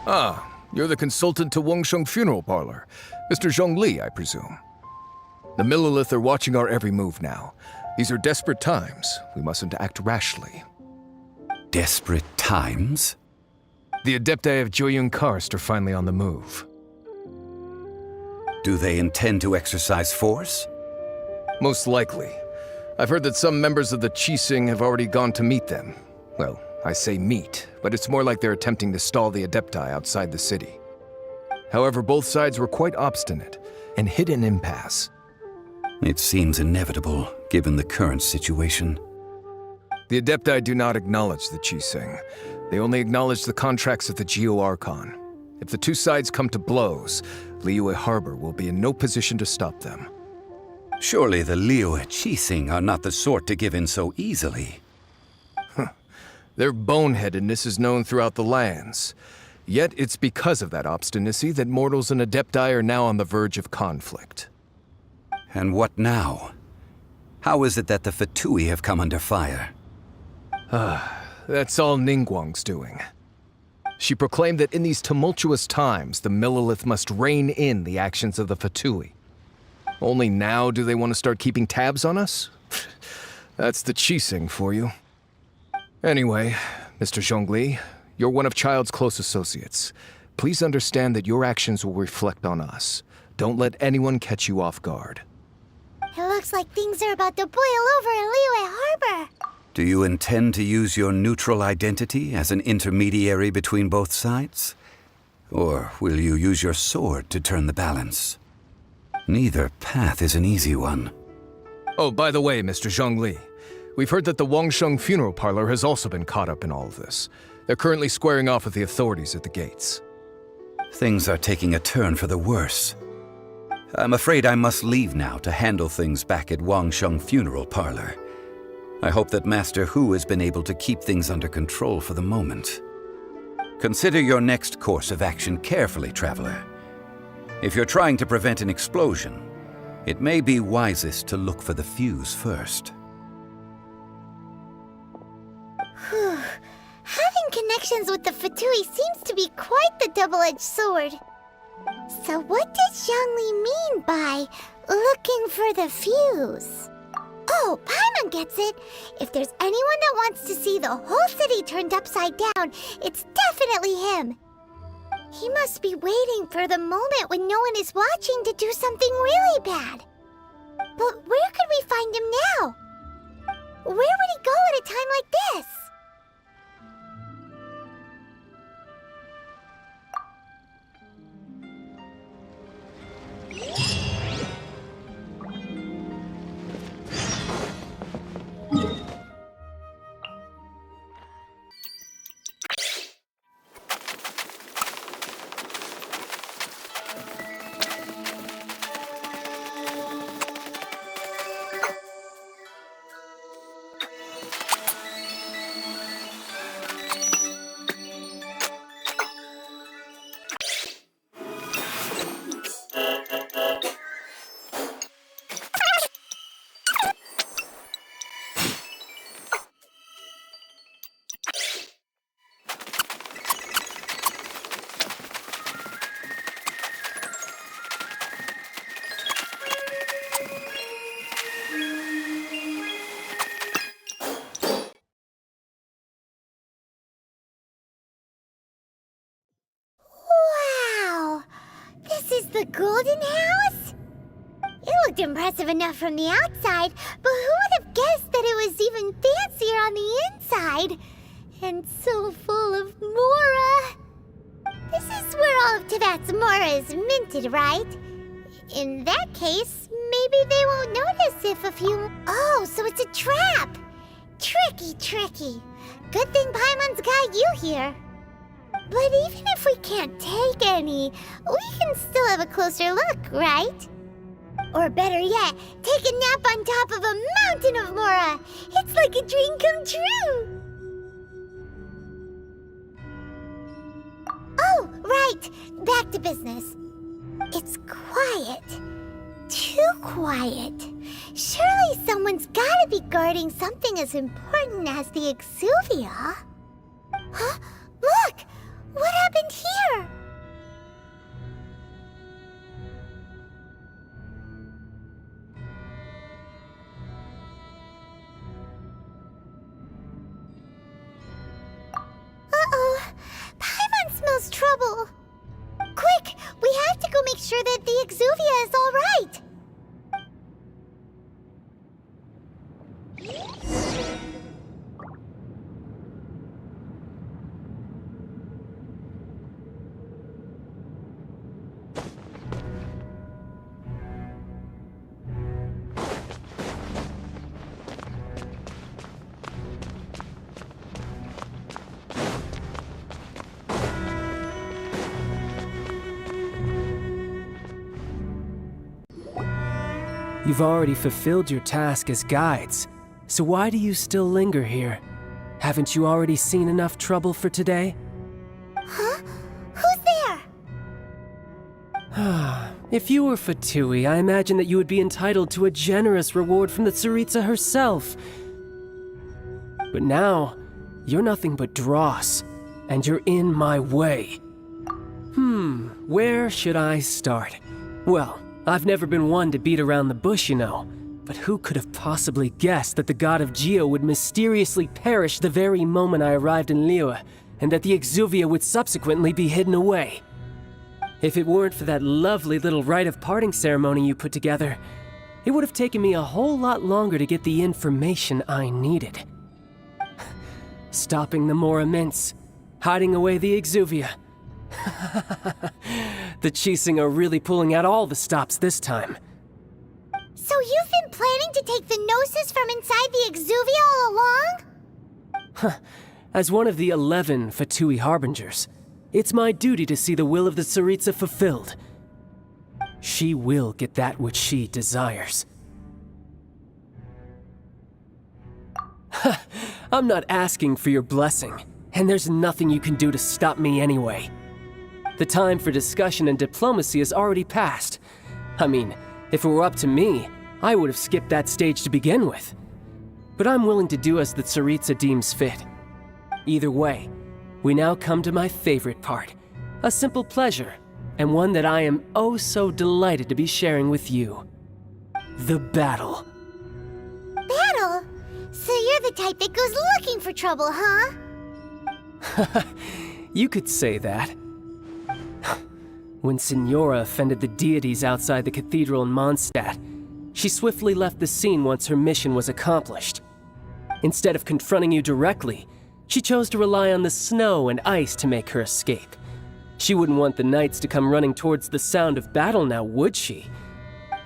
S6: Ah, you're the consultant to Wangsheng Funeral Parlor. Mr. Zhongli, I presume. The Millilith are watching our every move now. These are desperate times. We mustn't act rashly.
S11: Desperate times?
S6: The Adepti of Joyun Karst are finally on the move.
S11: Do they intend to exercise force?
S6: Most likely. I've heard that some members of the Qixing have already gone to meet them. Well, I say meet, but it's more like they're attempting to stall the Adepti outside the city. However, both sides were quite obstinate and hit an impasse.
S11: It seems inevitable, given the current situation.
S6: The Adepti do not acknowledge the Qixing. They only acknowledge the contracts of the Geo-Archon. If the two sides come to blows, Liyue Harbor will be in no position to stop them.
S11: Surely the Liyue Qixing are not the sort to give in so easily.
S6: Their boneheadedness is known throughout the lands. Yet it's because of that obstinacy that mortals and Adepti are now on the verge of conflict.
S11: And what now? How is it that the Fatui have come under fire?
S6: That's all Ningguang's doing. She proclaimed that in these tumultuous times, the Millilith must rein in the actions of the Fatui. Only now do they want to start keeping tabs on us? That's the Qixing for you. Anyway, Mr. Zhongli, you're one of Child's close associates. Please understand that your actions will reflect on us. Don't let anyone catch you off guard.
S1: It looks like things are about to boil over in Liyue Harbor.
S11: Do you intend to use your neutral identity as an intermediary between both sides? Or will you use your sword to turn the balance? Neither path is an easy one.
S6: Oh, by the way, Mr. Zhongli, we've heard that the Wangsheng Funeral Parlor has also been caught up in all of this. They're currently squaring off with the authorities at the gates.
S11: Things are taking a turn for the worse. I'm afraid I must leave now to handle things back at Wangsheng Funeral Parlor. I hope that Master Hu has been able to keep things under control for the moment. Consider your next course of action carefully, Traveler. If you're trying to prevent an explosion, it may be wisest to look for the fuse first.
S1: Whew. Having connections with the Fatui seems to be quite the double-edged sword. So what does Zhongli mean by looking for the fuse? Oh, Paimon gets it. If there's anyone that wants to see the whole city turned upside down, it's definitely him. He must be waiting for the moment when no one is watching to do something really bad. But where could we find him now? Where would he go at a time like this? The Golden House? It looked impressive enough from the outside, but who would have guessed that it was even fancier on the inside? And so full of Mora. This is where all of Teyvat's Mora is minted, right? In that case, maybe they won't notice if a few... Oh, so it's a trap! Tricky. Good thing Paimon's got you here. But even if we can't take any, we can still have a closer look, right? Or better yet, take a nap on top of a mountain of Mora. It's like a dream come true. Oh, right. Back to business. It's quiet. Too quiet. Surely someone's gotta be guarding something as important as the Exuvia. Huh? Look! What happened here? cause trouble. Quick, we have to go make sure that the Exuvia is all right.
S9: You've already fulfilled your task as guides, so why do you still linger here? Haven't you already seen enough trouble for today?
S1: Huh? Who's there?
S9: If you were Fatui, I imagine that you would be entitled to a generous reward from the Tsaritsa herself. But now, you're nothing but dross, and you're in my way. Where should I start? Well, I've never been one to beat around the bush, you know. But who could have possibly guessed that the god of Geo would mysteriously perish the very moment I arrived in Liyue, and that the Exuvia would subsequently be hidden away? If it weren't for that lovely little rite of parting ceremony you put together, it would have taken me a whole lot longer to get the information I needed. Stopping the Mora Mints, hiding away the Exuvia. The Chising are really pulling out all the stops this time.
S1: So you've been planning to take the Gnosis from inside the Exuvia all along?
S9: As one of the 11 Fatui Harbingers, it's my duty to see the will of the Tsaritsa fulfilled. She will get that which she desires. I'm not asking for your blessing, and there's nothing you can do to stop me anyway. The time for discussion and diplomacy has already passed. I mean, if it were up to me, I would have skipped that stage to begin with. But I'm willing to do as the Tsaritsa deems fit. Either way, we now come to my favorite part. A simple pleasure, and one that I am oh so delighted to be sharing with you. The battle.
S1: Battle? So you're the type that goes looking for trouble, huh?
S9: You could say that. When Signora offended the deities outside the cathedral in Mondstadt, she swiftly left the scene once her mission was accomplished. Instead of confronting you directly, she chose to rely on the snow and ice to make her escape. She wouldn't want the knights to come running towards the sound of battle now, would she?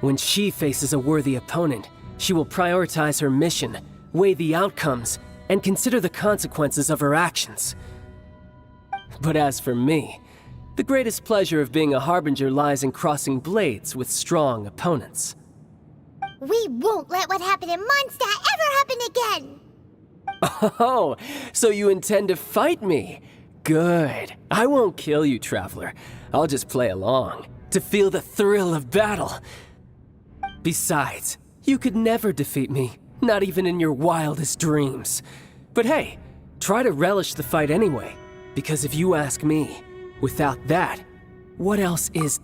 S9: When she faces a worthy opponent, she will prioritize her mission, weigh the outcomes, and consider the consequences of her actions. But as for me, the greatest pleasure of being a Harbinger lies in crossing blades with strong opponents.
S1: We won't let what happened in Mondstadt ever happen again!
S9: Oh, so you intend to fight me? Good. I won't kill you, Traveler. I'll just play along, to feel the thrill of battle. Besides, you could never defeat me, not even in your wildest dreams. But hey, try to relish the fight anyway, because if you ask me, without that, what else is...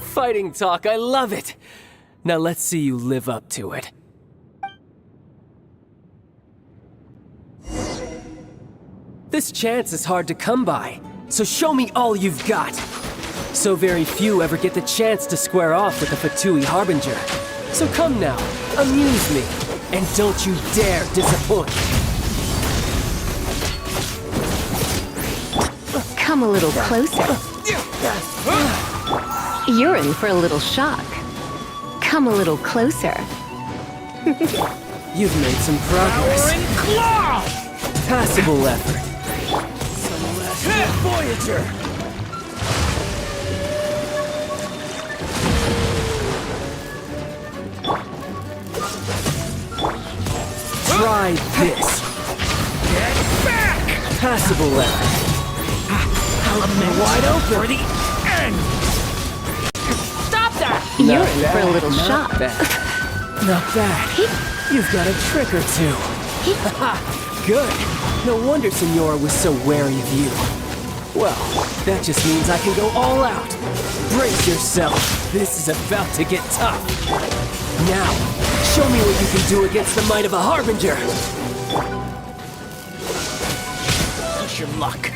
S9: Fighting talk, I love it! Now let's see you live up to it. This chance is hard to come by, so show me all you've got. So very few ever get the chance to square off with a Fatui Harbinger. So come now, amuse me, and don't you dare disappoint.
S13: Come a little closer. You're in for a little shock. Come a little closer.
S9: You've made some progress. Passable effort.
S2: Voyager!
S9: Try this.
S2: Get back!
S9: Passable effort.
S2: Element wide open for the end!
S4: Stop that!
S13: You're in for a little shock.
S9: Not bad. You've got a trick or two. Good. No wonder Signora was so wary of you. Well, that just means I can go all out. Brace yourself. This is about to get tough. Now, show me what you can do against the might of a Harbinger.
S3: push your luck.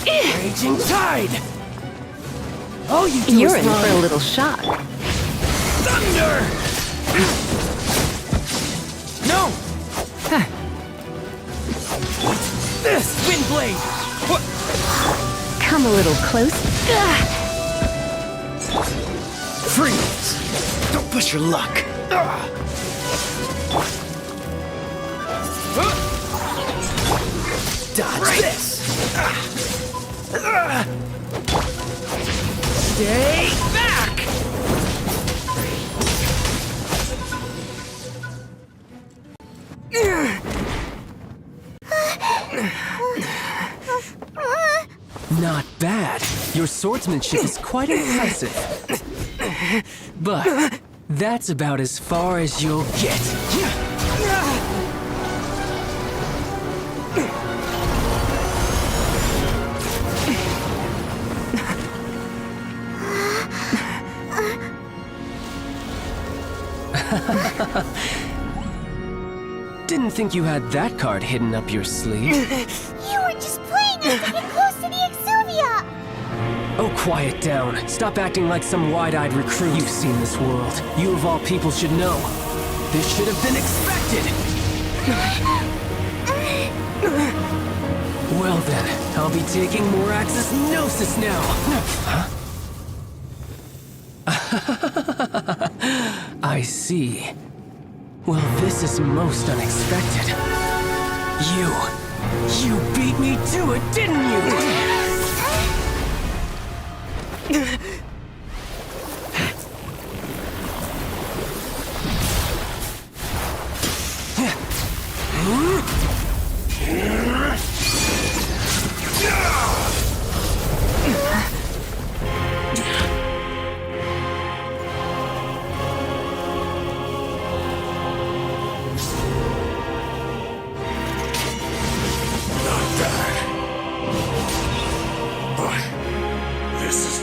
S3: Raging tide! All you do
S13: You're
S3: is
S13: in
S3: run.
S13: for a little shock.
S3: Thunder! No! This wind blade!
S13: Come a little close.
S2: Freeze! Don't push your luck. Dodge this!
S3: Stay back! Not bad. Your swordsmanship is quite impressive. But that's about as far as you'll get. Didn't think you had that card hidden up your sleeve.
S1: You were just playing us to get close to the Exuvia!
S3: Oh, quiet down. Stop acting like some wide-eyed recruit. You've seen this world. You of all people should know. This should have been expected! Well then, I'll be taking Morax's Gnosis now! Huh? I see. Well, this is most unexpected. You beat me to it, didn't you?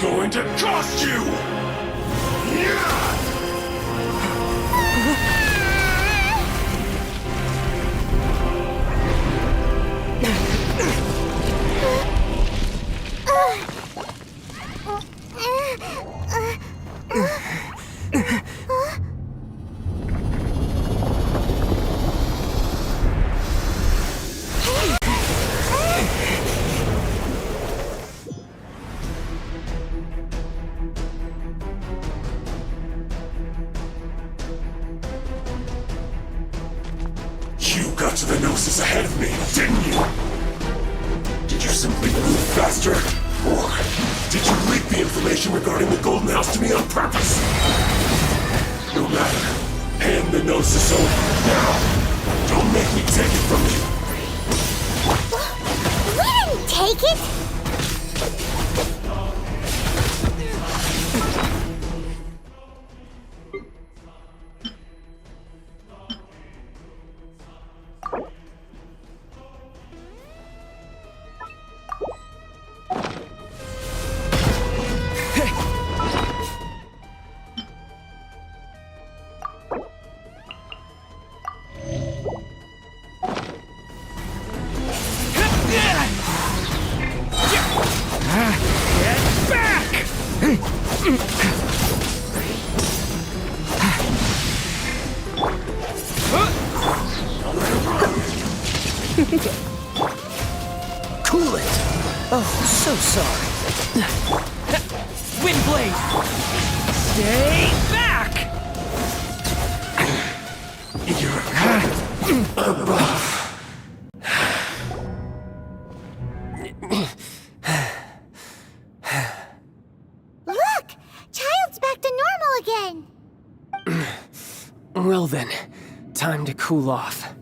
S14: Going to cost you! You got to the Gnosis ahead of me, didn't you? Did you simply move faster? Or did you leak the information regarding the Golden House to me on purpose? No matter. Hand the Gnosis over now. Don't make me take it from you.
S1: We didn't take it!
S2: Cool it! Oh, so sorry.
S3: Windblade! Stay back!
S1: Look! Child's back to normal again!
S3: Well then, time to cool off.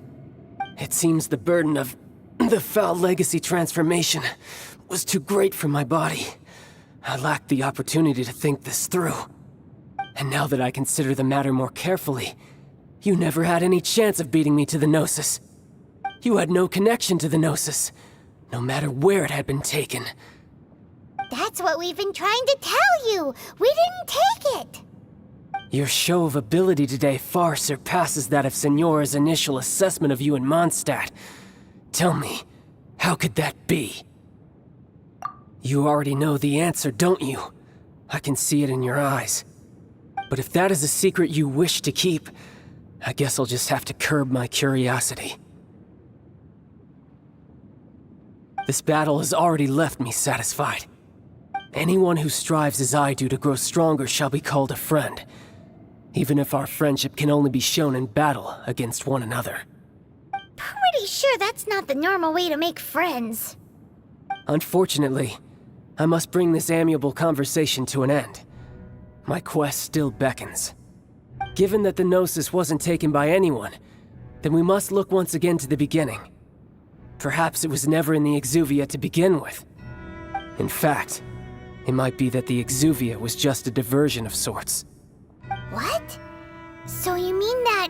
S3: It seems the burden of the foul legacy transformation was too great for my body. I lacked the opportunity to think this through. And now that I consider the matter more carefully, you never had any chance of beating me to the Gnosis. You had no connection to the Gnosis, no matter where it had been taken.
S1: That's what we've been trying to tell you! We didn't take it!
S3: Your show of ability today far surpasses that of Signora's initial assessment of you in Mondstadt. Tell me,
S9: How could that be? You already know the answer, don't you? I can see it in your eyes. But if that is a secret you wish to keep, I guess I'll just have to curb my curiosity. This battle has already left me satisfied. Anyone who strives as I do to grow stronger shall be called a friend, even if our friendship can only be shown in battle against one another.
S1: Pretty sure that's not the normal way to make friends.
S9: Unfortunately, I must bring this amiable conversation to an end. My quest still beckons. Given that the Gnosis wasn't taken by anyone, then we must look once again to the beginning. Perhaps it was never in the Exuvia to begin with. In fact, it might be that the Exuvia was just a diversion of sorts.
S1: What? So you mean that...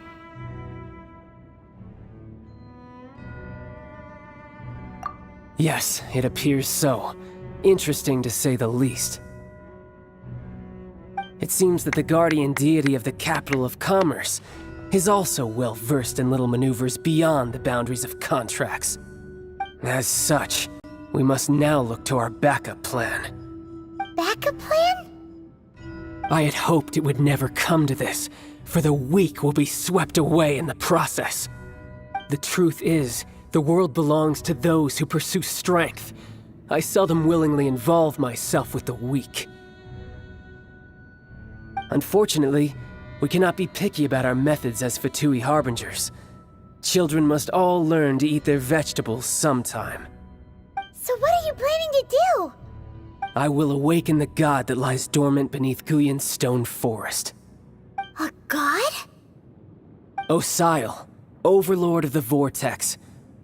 S9: Yes, it appears so. Interesting to say the least. It seems that the guardian deity of the capital of commerce is also well versed in little maneuvers beyond the boundaries of contracts. As such, we must now look to our backup plan.
S1: Backup plan?
S9: I had hoped it would never come to this, for the weak will be swept away in the process. The truth is, the world belongs to those who pursue strength. I seldom willingly involve myself with the weak. Unfortunately, we cannot be picky about our methods as Fatui Harbingers. Children must all learn to eat their vegetables sometime.
S1: So what are you planning to do?
S9: I will awaken the god that lies dormant beneath Guyon's stone forest.
S1: A god?
S9: Osile, overlord of the Vortex,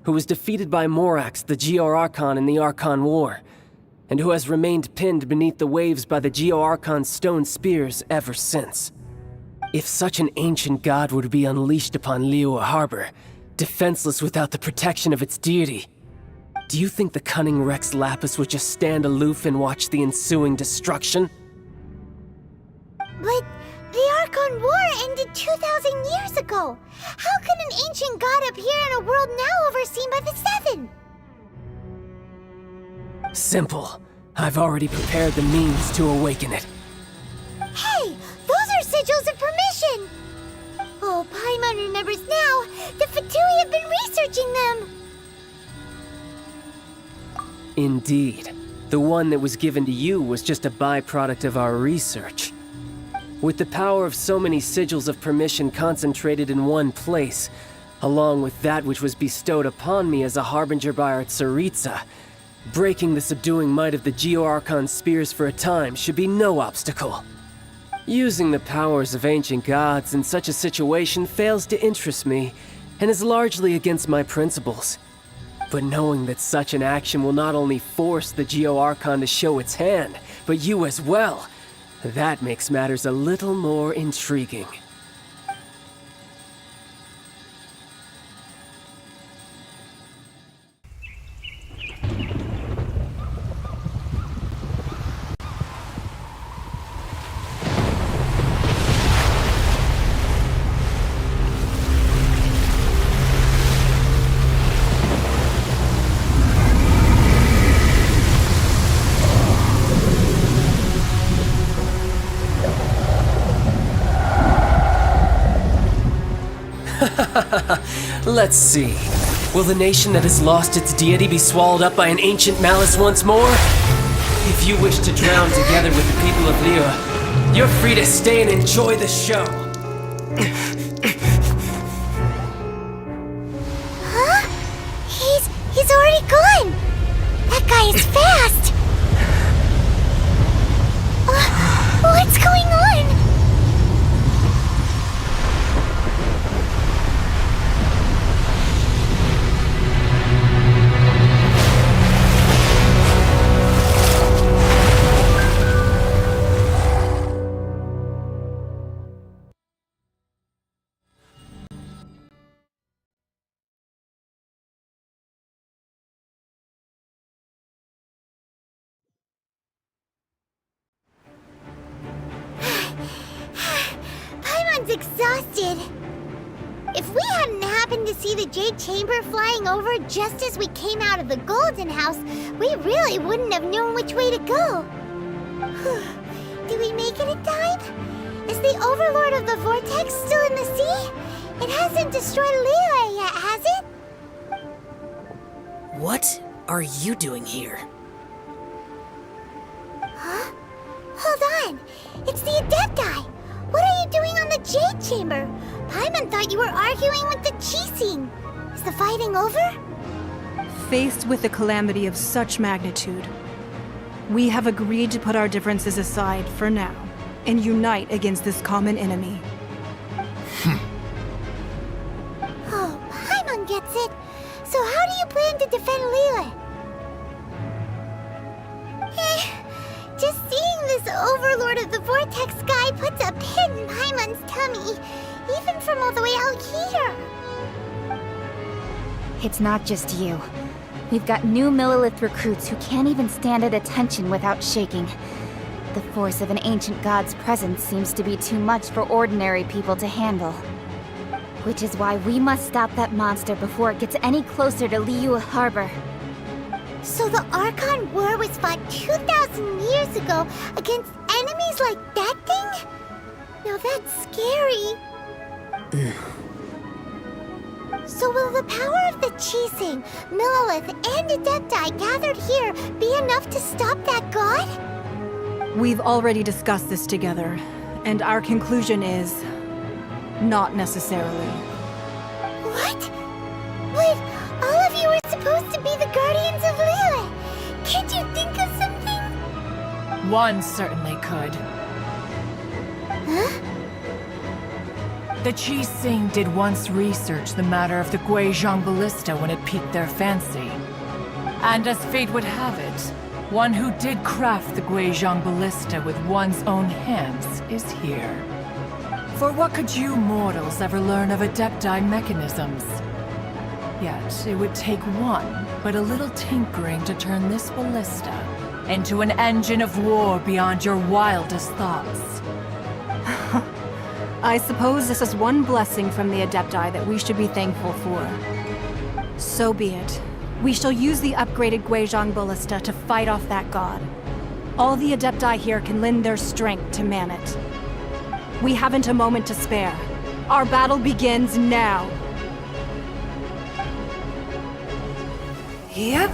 S9: who was defeated by Morax, the Geo-Archon in the Archon War, and who has remained pinned beneath the waves by the Geo-Archon's stone spears ever since. If such an ancient god were to be unleashed upon Liyue Harbor, defenseless without the protection of its deity, do you think the cunning Rex Lapis would just stand aloof and watch the ensuing destruction?
S1: But the Archon War ended 2,000 years ago. How can an ancient god appear in a world now overseen by the Seven?
S9: Simple. I've already prepared the means to awaken it.
S1: Hey, those are sigils of permission! Oh, Paimon remembers now. The Fatui have been researching them.
S9: Indeed. The one that was given to you was just a byproduct of our research. With the power of so many sigils of permission concentrated in one place, along with that which was bestowed upon me as a harbinger by our Tsaritsa, breaking the subduing might of the Geo-Archon spears for a time should be no obstacle. Using the powers of ancient gods in such a situation fails to interest me, and is largely against my principles. But knowing that such an action will not only force the Geo-Archon to show its hand, but you as well, that makes matters a little more intriguing. Let's see. Will the nation that has lost its deity be swallowed up by an ancient malice once more? If you wish to drown together with the people of Liyue, you're free to stay and enjoy the show.
S1: Huh? He's already gone! That guy is fast! What's going on? Paimon's exhausted. If we hadn't had happened to see the Jade Chamber flying over just as we came out of the Golden House, we really wouldn't have known which way to go. Did we make it in time? Is the Overlord of the Vortex still in the sea? It hasn't destroyed Liyue yet, has it?
S15: What are you doing here?
S1: Huh? Hold on. It's the Adepti. What are you doing on the Jade Chamber? Paimon thought you were arguing with the Chising. Is the fighting over?
S10: Faced with a calamity of such magnitude, we have agreed to put our differences aside for now and unite against this common enemy.
S1: Oh, Paimon gets it. So how do you plan to defend Liyue? Just seeing this Overlord of the Vortex guy puts a pit in Paimon's tummy, even from all the way out here.
S5: It's not just you. We've got new Millilith recruits who can't even stand at attention without shaking. The force of an ancient god's presence seems to be too much for ordinary people to handle. Which is why we must stop that monster before it gets any closer to Liyue Harbor.
S1: So the Archon War was fought 2,000 years ago against enemies like that thing? Now that's scary. So will the power of the Chising, Millilith, and Adepti gathered here be enough to stop that god?
S10: We've already discussed this together, and our conclusion is... not necessarily.
S1: What? Wait, all of you are supposed to be the guardians of Liyue. Can't you think of something?
S16: One certainly could.
S1: Huh?
S16: The Chising did once research the matter of the Guizhong Ballista when it piqued their fancy. And as fate would have it, one who did craft the Guizhong Ballista with one's own hands is here. For what could you mortals ever learn of Adepti mechanisms? Yet, it would take one, but a little tinkering to turn this ballista into an engine of war beyond your wildest thoughts.
S10: I suppose this is one blessing from the Adepti that we should be thankful for. So be it. We shall use the upgraded Guizhong Ballista to fight off that god. All the Adepti here can lend their strength to man it. We haven't a moment to spare. Our battle begins now.
S16: Yep.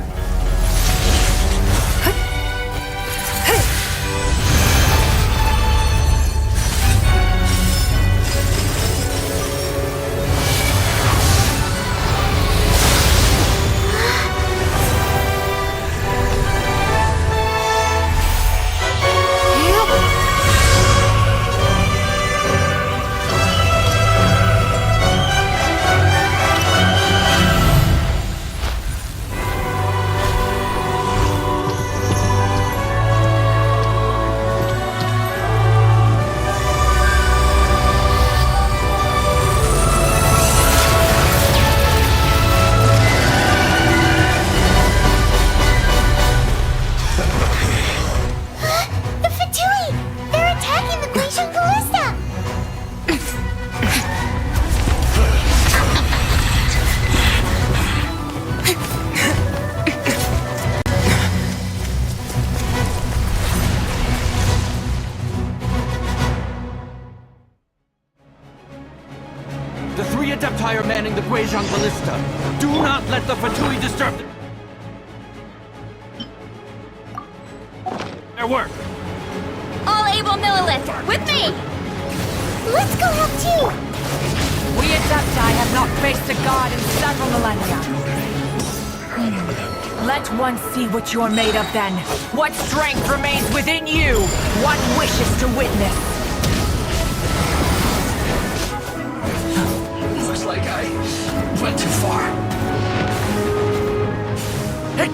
S4: The three Adepti are manning the Guizhong Ballista. Do not let the Fatui disturb them. Their work.
S12: All able Millilith, with me!
S1: Let's go help too!
S16: We Adepti have not faced a god in several millennia. Let one see what you're made of then. What strength remains within you. One wishes to witness.
S2: Looks like I went too far.
S4: Hey!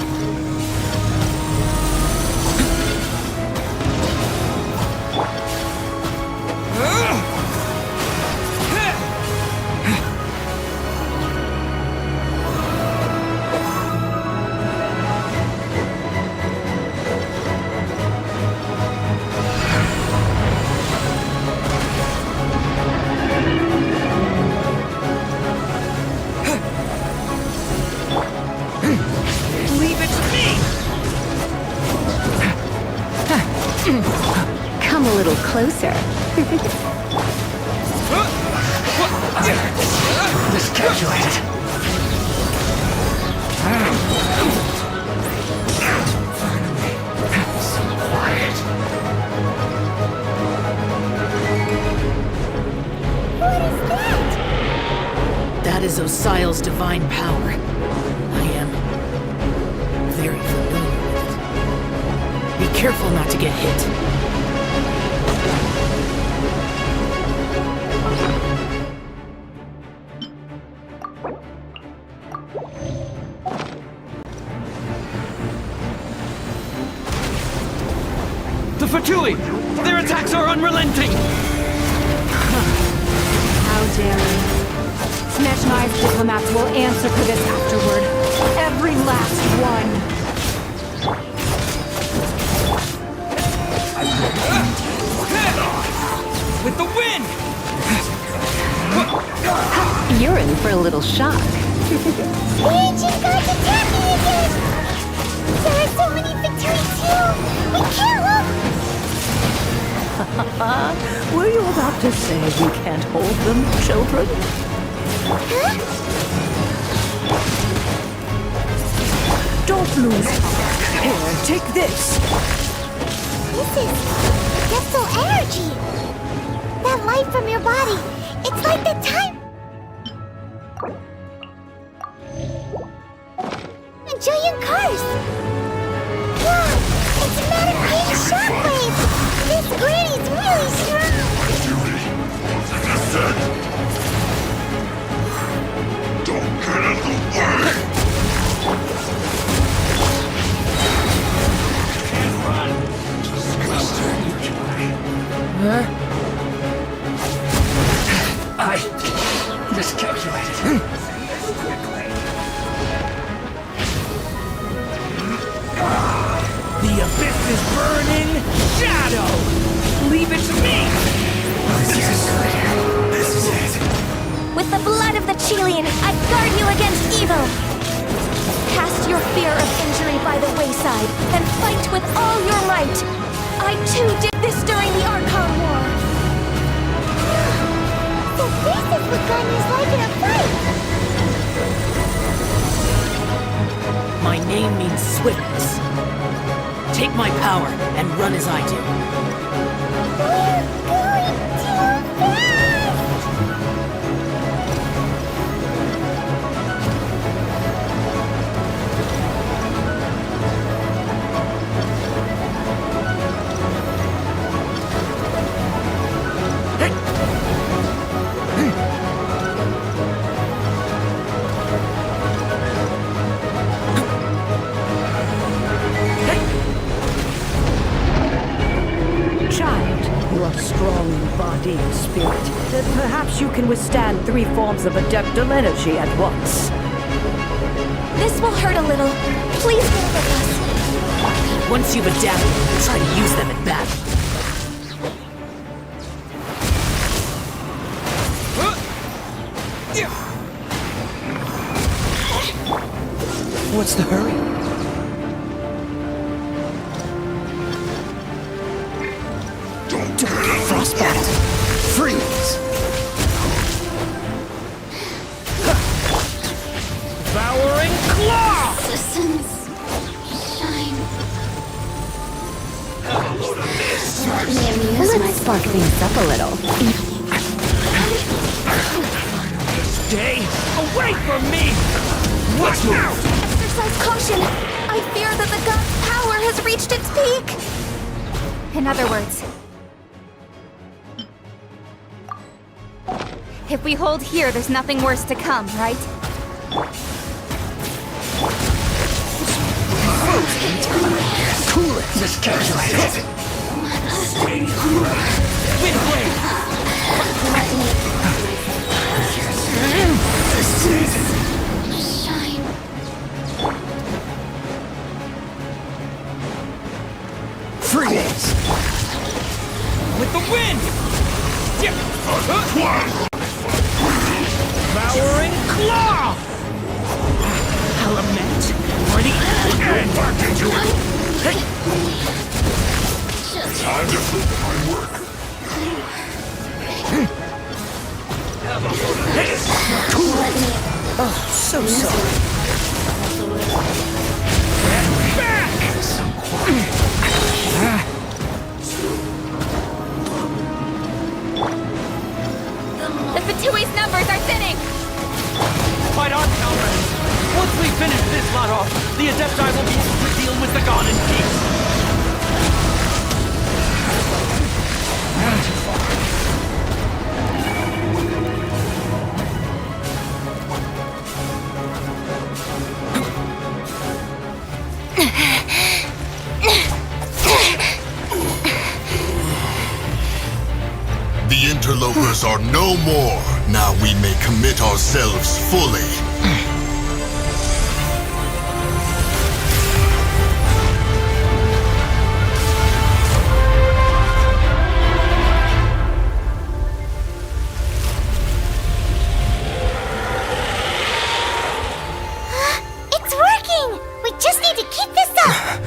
S13: closer.
S2: Miscalculated. So quiet.
S1: What is that?
S15: That is Osial's divine power. I am very familiar with it. Be careful not to get hit.
S4: The Fatui! Their attacks are unrelenting!
S10: How dare you? Snezhnai's diplomats will answer for this afterward. Every last one.
S4: With the wind!
S13: You're in for a little shock.
S1: The ancient gods attacking again! There are so many victories too! We kill them!
S17: Were you about to say we can't hold them, children?
S1: Huh?
S17: Don't lose heart. Here, take this.
S1: This is Genshin energy! That light from your body, it's like the time... A giant cars! Wow! It's Madame Green's shockwave! This granny's really strong!
S14: Don't get in the way! Can't run!
S2: Huh? I miscalculated.
S4: The abyss is burning! Shadow! Leave it to me!
S2: This is good. This is it.
S12: With the blood of the Chilean, I guard you against evil! Cast your fear of injury by the wayside, and fight with all your might! I too did this during the Archon War!
S1: So this is what Ganya's like in a fight!
S15: My name means swiftness. Take my power and run as I do.
S1: We're going too fast!
S17: You are strong in body and spirit. Perhaps you can withstand 3 forms of adeptal energy at once.
S12: This will hurt a little. Please bear with us.
S15: Once you've adapted, try to use them in battle.
S2: What's the hurry? Frostbite! Freeze!
S4: Devouring claw!
S1: Citizens, shine.
S13: Let's spark things up a little.
S4: Stay away from me! Watch out!
S12: Exercise caution! I fear that the god's power has reached its peak!
S5: In other words, if we hold here, there's nothing worse to come, right?
S2: Cool it! Miscalculated.
S4: Wind blade!
S1: Shine.
S2: Freeze!
S4: With the wind! Devouring claw! Element ready!
S14: Get back into it! Time to prove my work.
S15: so sorry.
S5: The Fatui's numbers are thinning!
S4: Fight on, comrades! Once we finish this lot off, the Adepti will be able to deal with the god in peace!
S14: The interlopers are no more. Now we may commit ourselves fully.
S1: It's working! We just need to keep this up!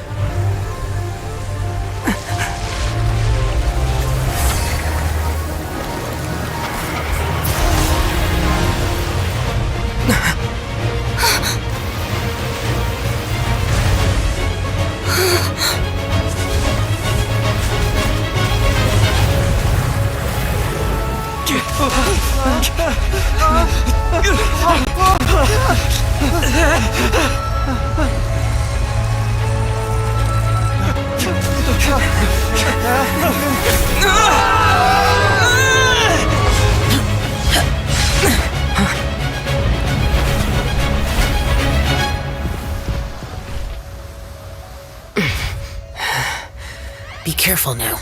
S15: Be careful now.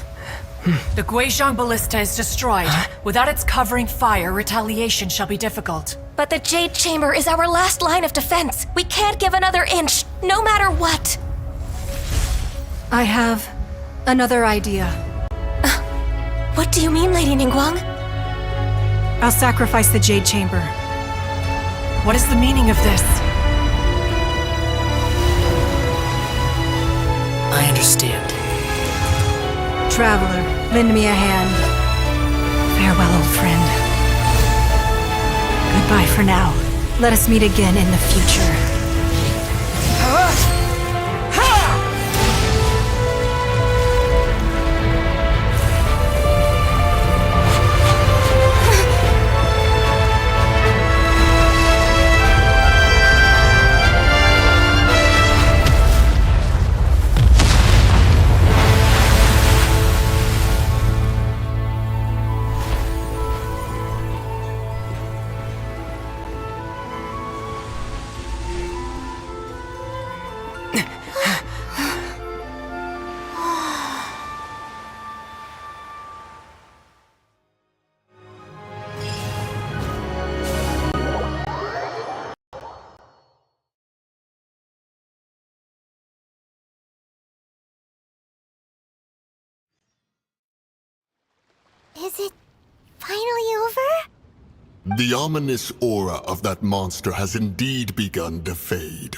S16: The Guizhong Ballista is destroyed. Without its covering fire, retaliation shall be difficult.
S12: But the Jade Chamber is our last line of defense. We can't give another inch, no matter what.
S10: I have another idea.
S12: What do you mean, Lady Ningguang?
S10: I'll sacrifice the Jade Chamber.
S16: What is the meaning of this?
S15: I understand.
S10: Traveler, lend me a hand. Farewell, old friend. Goodbye for now. Let us meet again in the future.
S1: Is it finally over?
S14: The ominous aura of that monster has indeed begun to fade.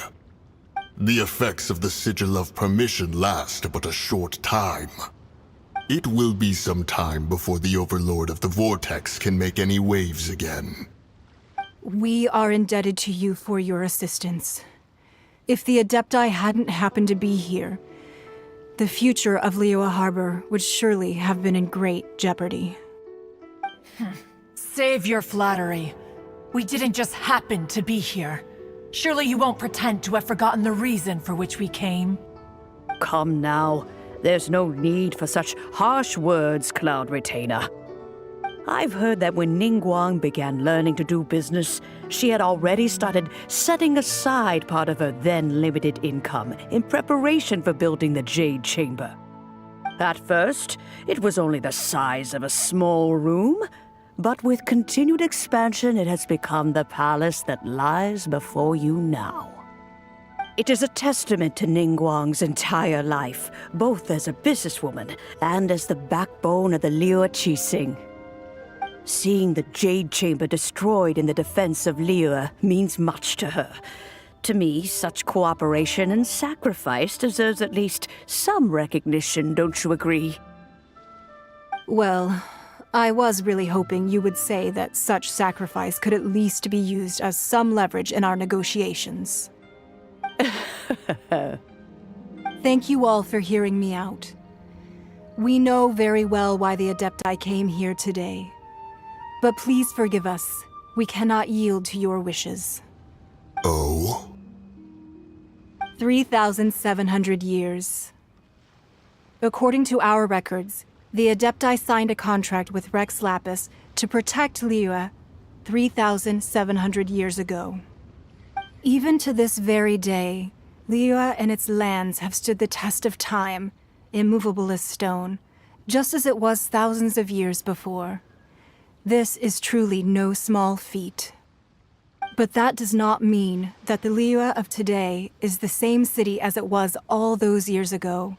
S14: The effects of the Sigil of Permission last but a short time. It will be some time before the Overlord of the Vortex can make any waves again.
S10: We are indebted to you for your assistance. If the Adepti hadn't happened to be here, the future of Liyue Harbor would surely have been in great jeopardy.
S16: Save your flattery. We didn't just happen to be here. Surely you won't pretend to have forgotten the reason for which we came.
S17: Come now. There's no need for such harsh words, Cloud Retainer. I've heard that when Ningguang began learning to do business, she had already started setting aside part of her then limited income in preparation for building the Jade Chamber. At first, it was only the size of a small room, but with continued expansion, it has become the palace that lies before you now. It is a testament to Ningguang's entire life, both as a businesswoman and as the backbone of the Liyue Qixing. Seeing the Jade Chamber destroyed in the defense of Liyue means much to her. To me, such cooperation and sacrifice deserves at least some recognition, don't you agree?
S10: Well, I was really hoping you would say that such sacrifice could at least be used as some leverage in our negotiations. Thank you all for hearing me out. We know very well why the Adepti came here today. But please forgive us. We cannot yield to your wishes.
S14: Oh?
S10: 3,700 years. According to our records, the Adepti signed a contract with Rex Lapis to protect Liyue 3,700 years ago. Even to this very day, Liyue and its lands have stood the test of time, immovable as stone, just as it was thousands of years before. This is truly no small feat. But that does not mean that the Liyue of today is the same city as it was all those years ago.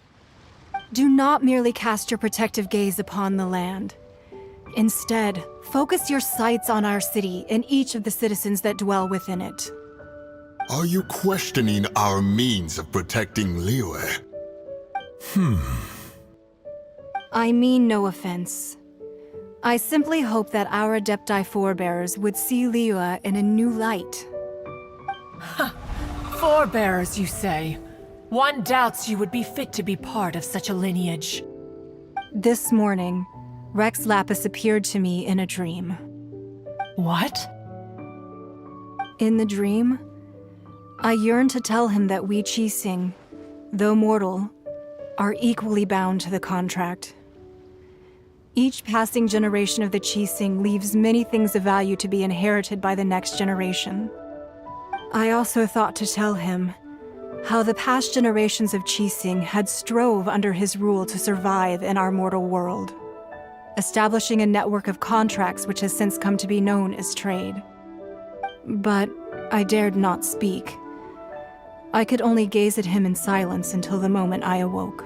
S10: Do not merely cast your protective gaze upon the land. Instead, focus your sights on our city and each of the citizens that dwell within it.
S14: Are you questioning our means of protecting Liyue?
S10: I mean no offense. I simply hope that our Adepti forebears would see Liyue in a new light.
S16: Forebearers, you say? One doubts you would be fit to be part of such a lineage.
S10: This morning, Rex Lapis appeared to me in a dream.
S16: What?
S10: In the dream, I yearned to tell him that we Qixing, though mortal, are equally bound to the contract. Each passing generation of the Qixing leaves many things of value to be inherited by the next generation. I also thought to tell him how the past generations of Qixing had strove under his rule to survive in our mortal world, establishing a network of contracts which has since come to be known as trade. But I dared not speak. I could only gaze at him in silence until the moment I awoke.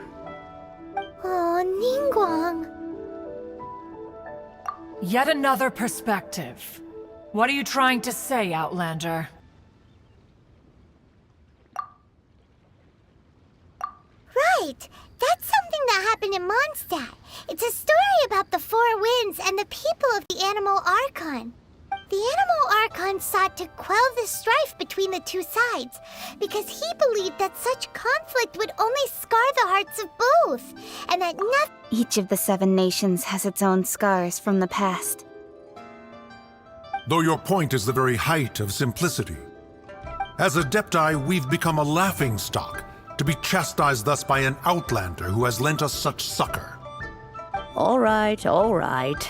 S1: Oh, Ningguang.
S16: Yet another perspective. What are you trying to say, Outlander?
S1: Right! That's something that happened in Mondstadt. It's a story about the Four Winds and the people of the Animal Archon. The Animal Archon sought to quell the strife between the two sides, because he believed that such conflict would only scar the hearts of both, and that nothing—
S5: Each of the 7 nations has its own scars from the past.
S18: Though your point is the very height of simplicity. As Adepti, we've become a laughingstock, to be chastised thus by an outlander who has lent us such succor.
S17: All right, all right.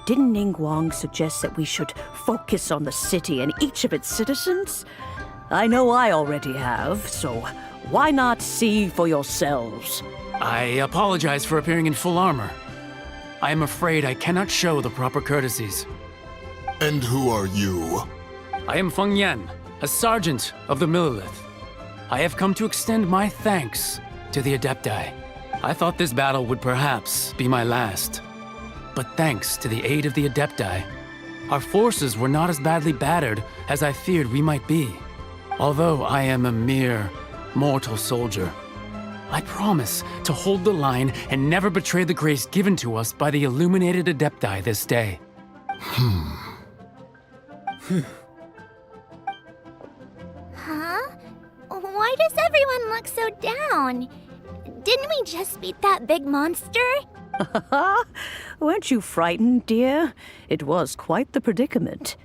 S17: Didn't Ningguang suggest that we should focus on the city and each of its citizens? I know I already have, so why not see for yourselves?
S4: I apologize for appearing in full armor. I am afraid I cannot show the proper courtesies.
S14: And who are you?
S4: I am Feng Yan, a sergeant of the Millelith. I have come to extend my thanks to the Adepti. I thought this battle would perhaps be my last. But thanks to the aid of the Adepti, our forces were not as badly battered as I feared we might be. Although I am a mere mortal soldier, I promise to hold the line and never betray the grace given to us by the illuminated Adepti this day.
S1: Huh? Why does everyone look so down? Didn't we just beat that big monster?
S17: Weren't you frightened, dear? It was quite the predicament.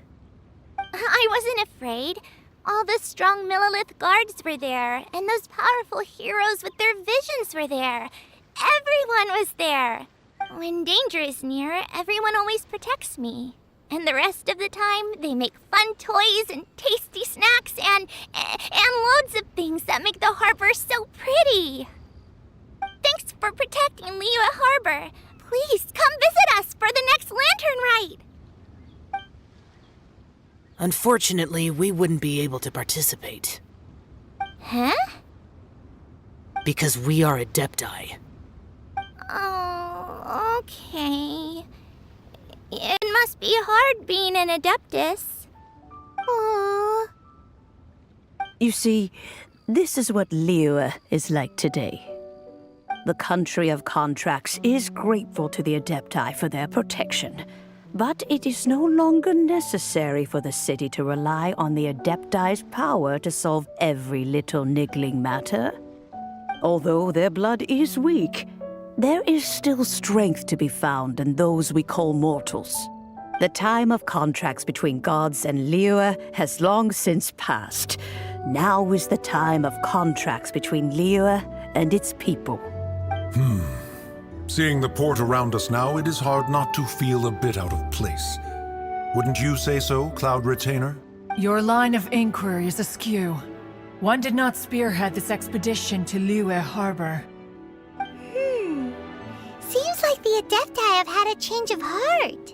S1: I wasn't afraid. All the strong Millelith guards were there, and those powerful heroes with their visions were there. Everyone was there. When danger is near, everyone always protects me. And the rest of the time, they make fun toys and tasty snacks and loads of things that make the harbor so pretty. Thanks for protecting Liyue Harbor. Please come visit us for the next lantern ride.
S15: Unfortunately, we wouldn't be able to participate.
S1: Huh?
S15: Because we are Adepti.
S1: Oh, okay. It must be hard being an Adeptus. Aww.
S17: You see, this is what Liyue is like today. The country of contracts is grateful to the Adepti for their protection. But it is no longer necessary for the city to rely on the Adepti's power to solve every little niggling matter. Although their blood is weak, there is still strength to be found in those we call mortals. The time of contracts between gods and Liyue has long since passed. Now is the time of contracts between Liyue and its people.
S18: Seeing the port around us now, it is hard not to feel a bit out of place. Wouldn't you say so, Cloud Retainer?
S16: Your line of inquiry is askew. One did not spearhead this expedition to Liyue Harbor.
S1: Seems like the Adepti have had a change of heart.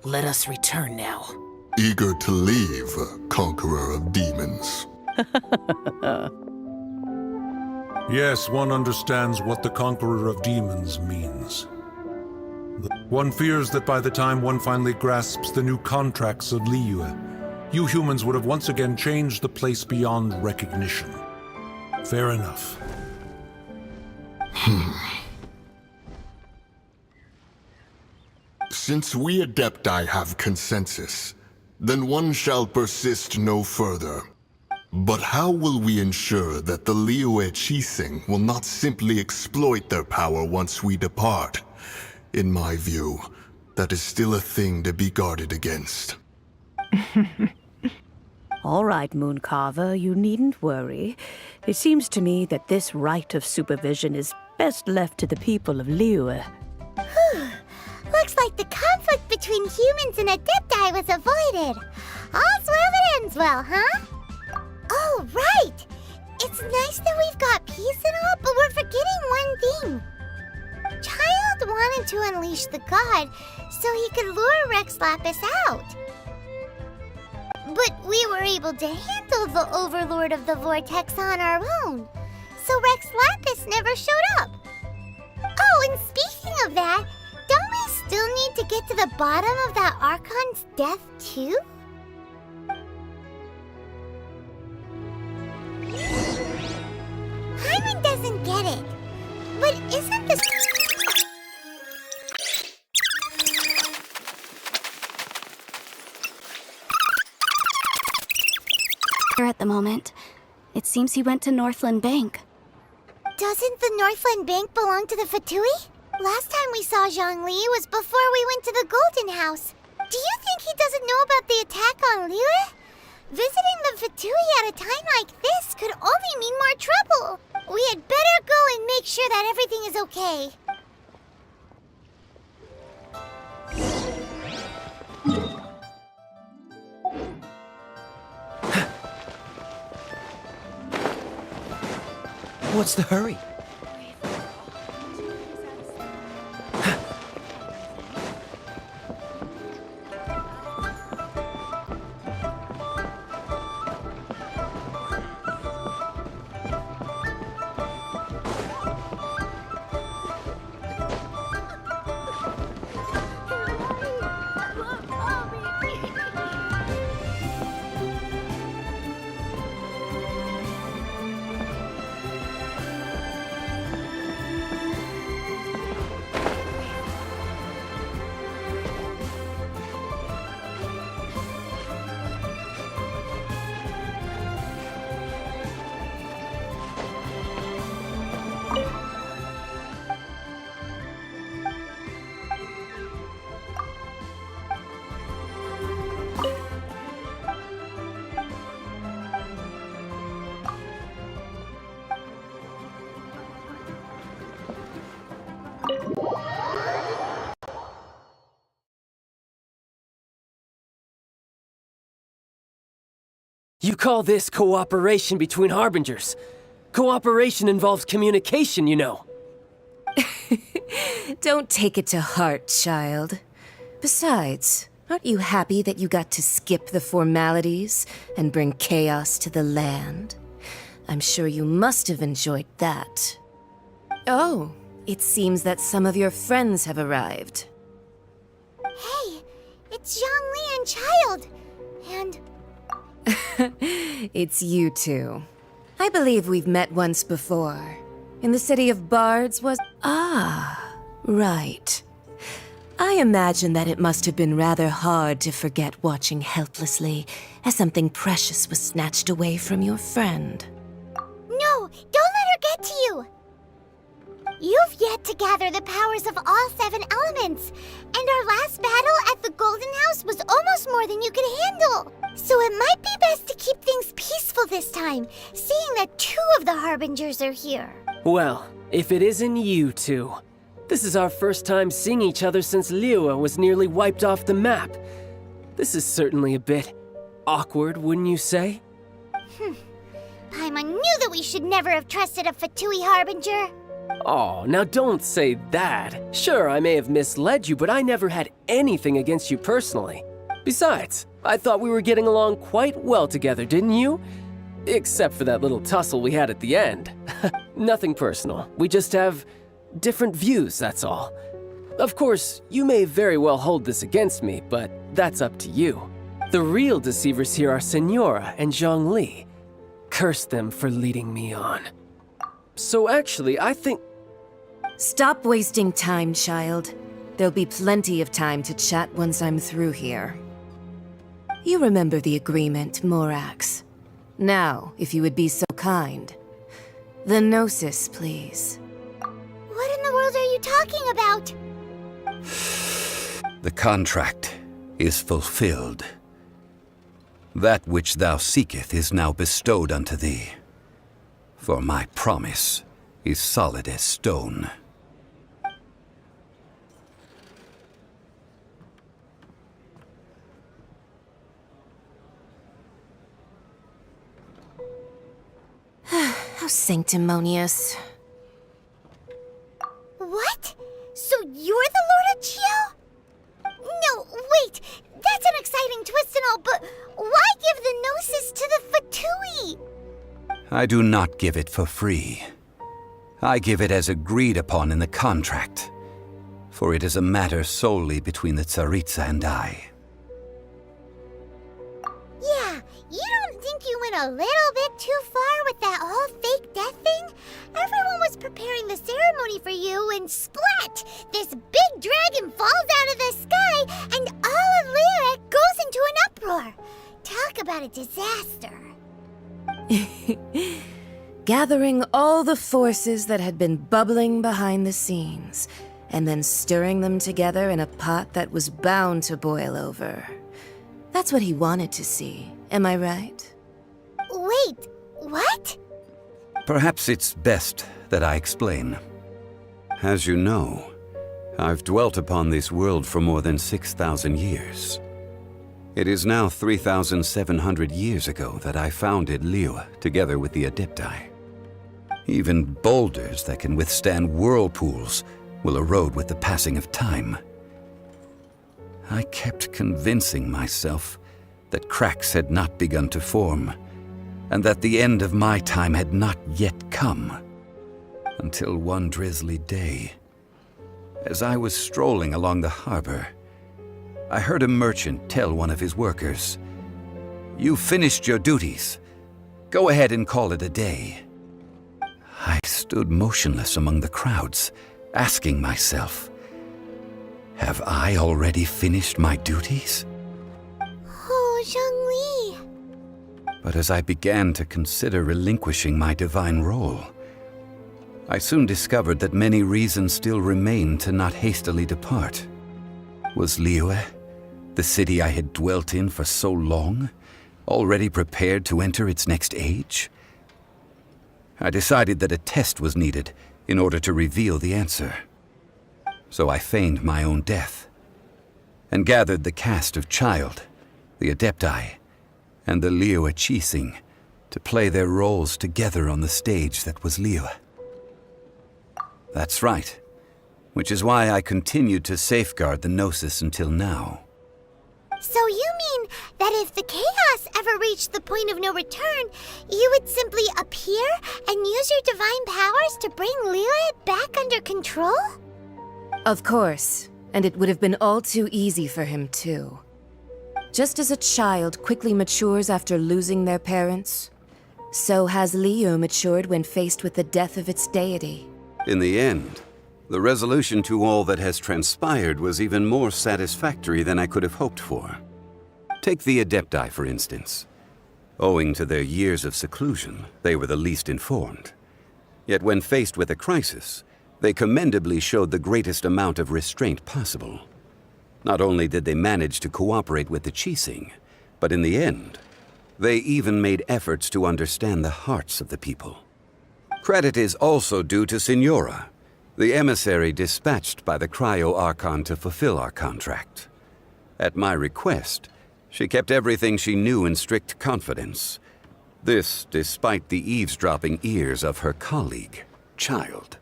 S15: Let us return now.
S14: Eager to leave, Conqueror of Demons.
S18: Yes, one understands what the Conqueror of Demons means. One fears that by the time one finally grasps the new contracts of Liyue, you humans would have once again changed the place beyond recognition. Fair enough.
S14: Since we Adepti have consensus, then one shall persist no further. But how will we ensure that the Liyue Qixing will not simply exploit their power once we depart? In my view, that is still a thing to be guarded against.
S17: All right, Mooncarver, you needn't worry. It seems to me that this right of supervision is best left to the people of Liyue.
S1: Looks like the conflict between humans and Adepti was avoided. All's well that ends well, huh? Oh, right! It's nice that we've got peace and all, but we're forgetting one thing. Child wanted to unleash the god so he could lure Rex Lapis out. But we were able to handle the Overlord of the Vortex on our own, so Rex Lapis never showed up. Oh, and speaking of that, don't we still need to get to the bottom of that Archon's death, too? Hyman doesn't get it. But isn't this...
S12: At the moment, it seems he went to Northland Bank.
S1: Doesn't the Northland Bank belong to the Fatui? Last time we saw Zhongli was before we went to the Golden House. Do you think he doesn't know about the attack on Liyue? Visiting the Fatui at a time like this could only mean more trouble. We had better go and make sure that everything is okay.
S2: What's the hurry?
S9: You call this cooperation between Harbingers? Cooperation involves communication, you know.
S19: Don't take it to heart, child. Besides, aren't you happy that you got to skip the formalities and bring chaos to the land? I'm sure you must have enjoyed that. Oh, it seems that some of your friends have arrived.
S1: Hey, it's Zhongli and Child. And...
S19: It's you two. I believe we've met once before. In the city of bards was... Ah, right. I imagine that it must have been rather hard to forget watching helplessly as something precious was snatched away from your friend.
S1: No, don't let her get to you! You've yet to gather the powers of all 7 elements, and our last battle at the Golden House was almost more than you could handle. So it might be best to keep things peaceful this time, seeing that 2 of the Harbingers are here.
S9: Well, if it isn't you two. This is our first time seeing each other since Liyue was nearly wiped off the map. This is certainly a bit awkward, wouldn't you say?
S1: Paimon knew that we should never have trusted a Fatui Harbinger.
S9: Oh, now don't say that. Sure, I may have misled you, but I never had anything against you personally. Besides, I thought we were getting along quite well together, didn't you? Except for that little tussle we had at the end. Nothing personal. We just have different views, that's all. Of course, you may very well hold this against me, but that's up to you. The real deceivers here are Senora and Zhongli. Curse them for leading me on. So actually, I think...
S19: Stop wasting time, child. There'll be plenty of time to chat once I'm through here. You remember the agreement, Morax. Now, if you would be so kind. The Gnosis, please.
S1: What in the world are you talking about?
S11: The contract is fulfilled. That which thou seeketh is now bestowed unto thee. For my promise is solid as stone.
S19: How sanctimonious.
S1: What? So you're the Lord of Chio? No, wait! That's an exciting twist and all, but why give the Gnosis to the Fatui?
S11: I do not give it for free. I give it as agreed upon in the contract, for it is a matter solely between the Tsaritsa and I.
S1: Yeah, you don't think you went a little bit too far with that whole fake death thing? Everyone was preparing the ceremony for you, and splat! This big dragon falls out of the sky, and all of Lyric goes into an uproar. Talk about a disaster.
S19: Gathering all the forces that had been bubbling behind the scenes, and then stirring them together in a pot that was bound to boil over. That's what he wanted to see, am I right?
S1: Wait, what?
S11: Perhaps it's best that I explain. As you know, I've dwelt upon this world for more than 6,000 years. It is now 3,700 years ago that I founded Liyue together with the Adepti. Even boulders that can withstand whirlpools will erode with the passing of time. I kept convincing myself that cracks had not begun to form, and that the end of my time had not yet come. Until one drizzly day, as I was strolling along the harbor, I heard a merchant tell one of his workers, "You finished your duties. Go ahead and call it a day." I stood motionless among the crowds, asking myself, have I already finished my duties?
S1: Oh, Zhongli.
S11: But as I began to consider relinquishing my divine role, I soon discovered that many reasons still remained to not hastily depart. Was Liyue, the city I had dwelt in for so long, already prepared to enter its next age? I decided that a test was needed in order to reveal the answer. So I feigned my own death, and gathered the cast of Child, the Adepti, and the Liyue Qixing to play their roles together on the stage that was Liyue. That's right, which is why I continued to safeguard the Gnosis until now.
S1: So you mean that if the chaos ever reached the point of no return, you would simply appear and use your divine powers to bring Liyue back under control?
S19: Of course, and it would have been all too easy for him too. Just as a child quickly matures after losing their parents, So has Liyue matured when faced with the death of its deity.
S11: In the end, the resolution to all that has transpired was even more satisfactory than I could have hoped for. Take the Adepti, for instance. Owing to their years of seclusion, they were the least informed. Yet when faced with a crisis, they commendably showed the greatest amount of restraint possible. Not only did they manage to cooperate with the Qixing, but in the end, they even made efforts to understand the hearts of the people. Credit is also due to Signora, the emissary dispatched by the Cryo-Archon to fulfill our contract. At my request, she kept everything she knew in strict confidence. This despite the eavesdropping ears of her colleague, Child.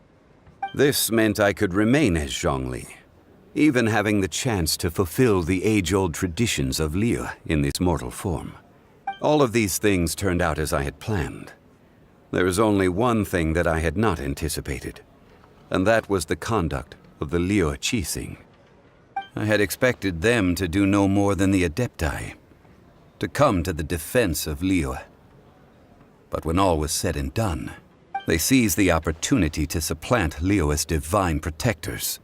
S11: This meant I could remain as Zhongli, even having the chance to fulfill the age-old traditions of Liyue in this mortal form. All of these things turned out as I had planned. There is only one thing that I had not anticipated, and that was the conduct of the Liyue Qixing. I had expected them to do no more than the Adepti, to come to the defense of Liyue. But when all was said and done, they seized the opportunity to supplant Liyue as divine protectors,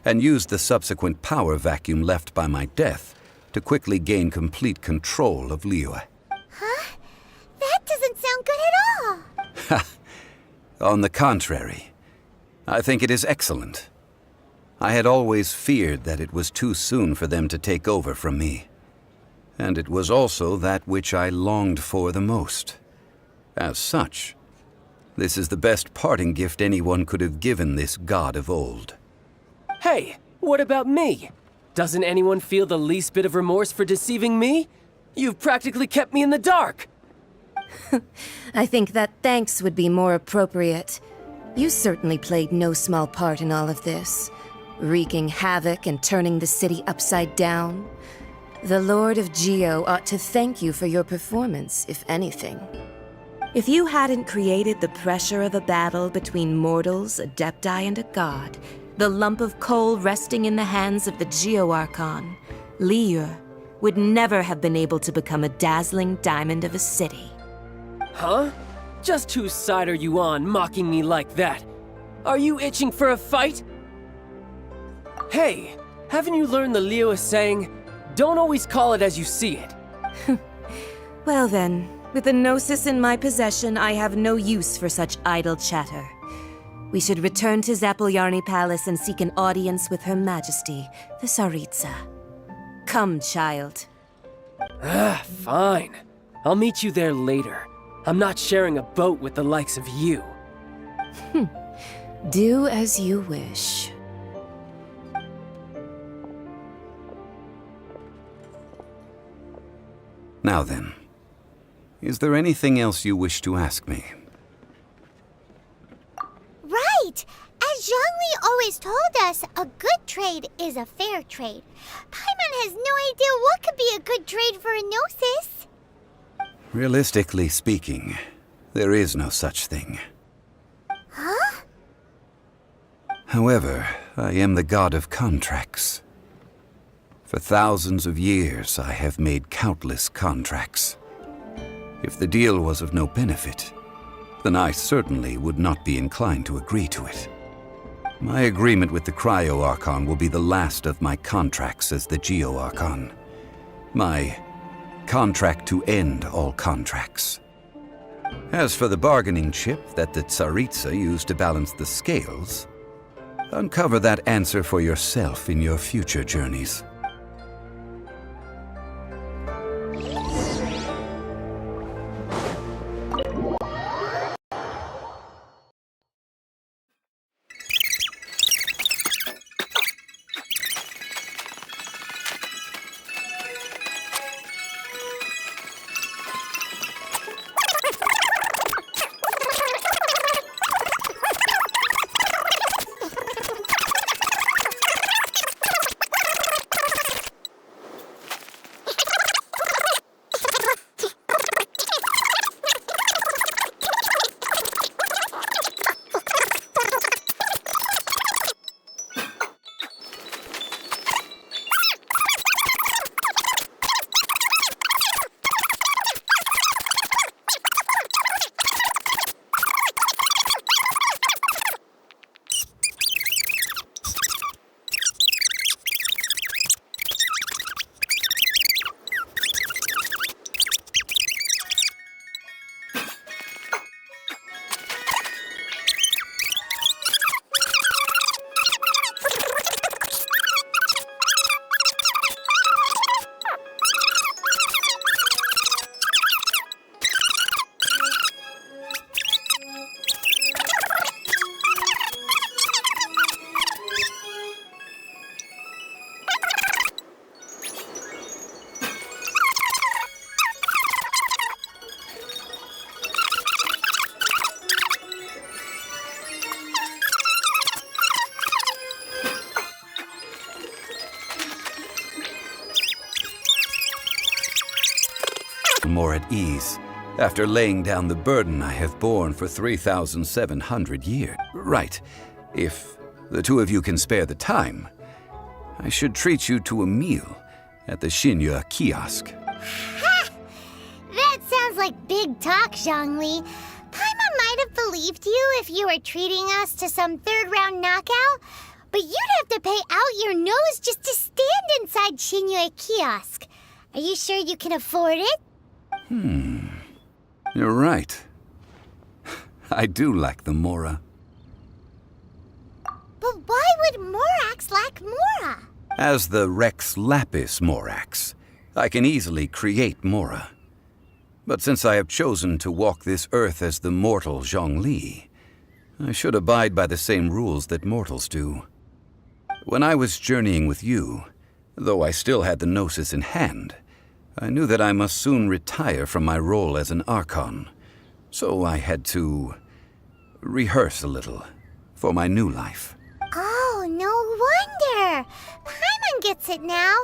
S11: and used the subsequent power vacuum left by my death to quickly gain complete control of Liyue.
S1: Huh? That doesn't sound good at all.
S11: On the contrary, I think it is excellent. I had always feared that it was too soon for them to take over from me, and it was also that which I longed for the most. As such, this is the best parting gift anyone could have given this god of old.
S9: Hey, what about me? Doesn't anyone feel the least bit of remorse for deceiving me? You've practically kept me in the dark!
S19: I think that thanks would be more appropriate. You certainly played no small part in all of this, wreaking havoc and turning the city upside down. The Lord of Geo ought to thank you for your performance, if anything. If you hadn't created the pressure of a battle between mortals, Adepti, and a god, the lump of coal resting in the hands of the Geo-Archon, Liyue, would never have been able to become a dazzling diamond of a city.
S9: Huh? Just whose side are you on, mocking me like that? Are you itching for a fight? Hey, haven't you learned the Liyue saying, don't always call it as you see it?
S19: Well then, with the Gnosis in my possession, I have no use for such idle chatter. We should return to Zapoljarny Palace and seek an audience with Her Majesty, the Tsaritsa. Come, child.
S9: Fine. I'll meet you there later. I'm not sharing a boat with the likes of you.
S19: Do as you wish.
S11: Now then, is there anything else you wish to ask me?
S1: Right! As Zhongli always told us, a good trade is a fair trade. Paimon has no idea what could be a good trade for a Gnosis.
S11: Realistically speaking, there is no such thing.
S1: Huh?
S11: However, I am the god of contracts. For thousands of years, I have made countless contracts. If the deal was of no benefit, then I certainly would not be inclined to agree to it. My agreement with the Cryo-Archon will be the last of my contracts as the Geo-Archon. My contract to end all contracts. As for the bargaining chip that the Tsaritsa used to balance the scales, uncover that answer for yourself in your future journeys. more at ease after laying down the burden I have borne for 3,700 years. Right. If the two of you can spare the time, I should treat you to a meal at the Xinyue kiosk.
S1: Ha! That sounds like big talk, Zhongli. Paimon might have believed you if you were treating us to some third-round knockout, but you'd have to pay out your nose just to stand inside Xinyue kiosk. Are you sure you can afford it?
S11: You're right. I do lack the Mora.
S1: But why would Morax lack Mora?
S11: As the Rex Lapis Morax, I can easily create Mora. But since I have chosen to walk this earth as the mortal Zhongli, I should abide by the same rules that mortals do. When I was journeying with you, though I still had the Gnosis in hand, I knew that I must soon retire from my role as an Archon, so I had to rehearse a little for my new life.
S1: Oh, no wonder! Paimon gets it now.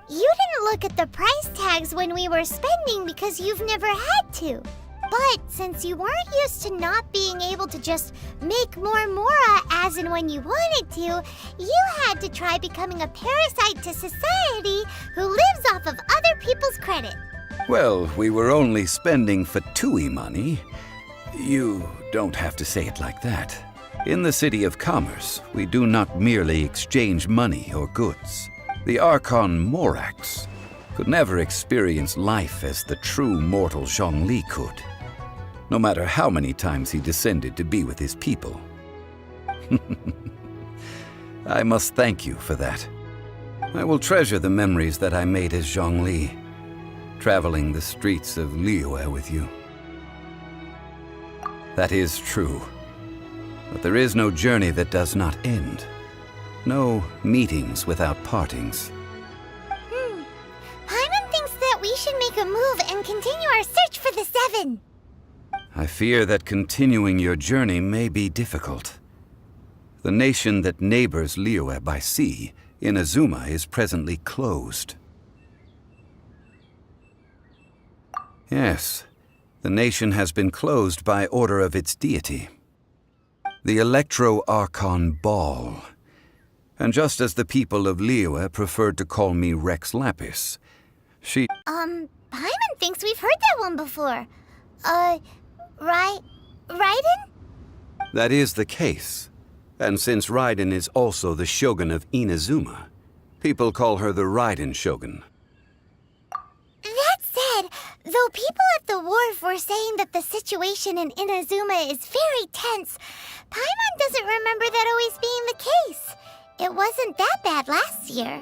S1: You didn't look at the price tags when we were spending because you've never had to. But since you weren't used to not being able to just make more Mora as and when you wanted to, you had to try becoming a parasite to society who lives off of other people's credit.
S11: Well, we were only spending Fatui money. You don't have to say it like that. In the City of Commerce, we do not merely exchange money or goods. The Archon Morax could never experience life as the true mortal Zhongli could, no matter how many times he descended to be with his people. I must thank you for that. I will treasure the memories that I made as Zhongli, traveling the streets of Liyue with you. That is true. But there is no journey that does not end. No meetings without partings.
S1: Paimon thinks that we should make a move and continue our search for the Seven.
S11: I fear that continuing your journey may be difficult. The nation that neighbors Liyue by sea, Inazuma, is presently closed. Yes, the nation has been closed by order of its deity, the Electro-Archon Ball. And just as the people of Liyue preferred to call me Rex Lapis, she...
S1: Paimon thinks we've heard that one before. Raiden?
S11: That is the case. And since Raiden is also the Shogun of Inazuma, people call her the Raiden Shogun.
S1: That said, though people at the wharf were saying that the situation in Inazuma is very tense, Paimon doesn't remember that always being the case. It wasn't that bad last year.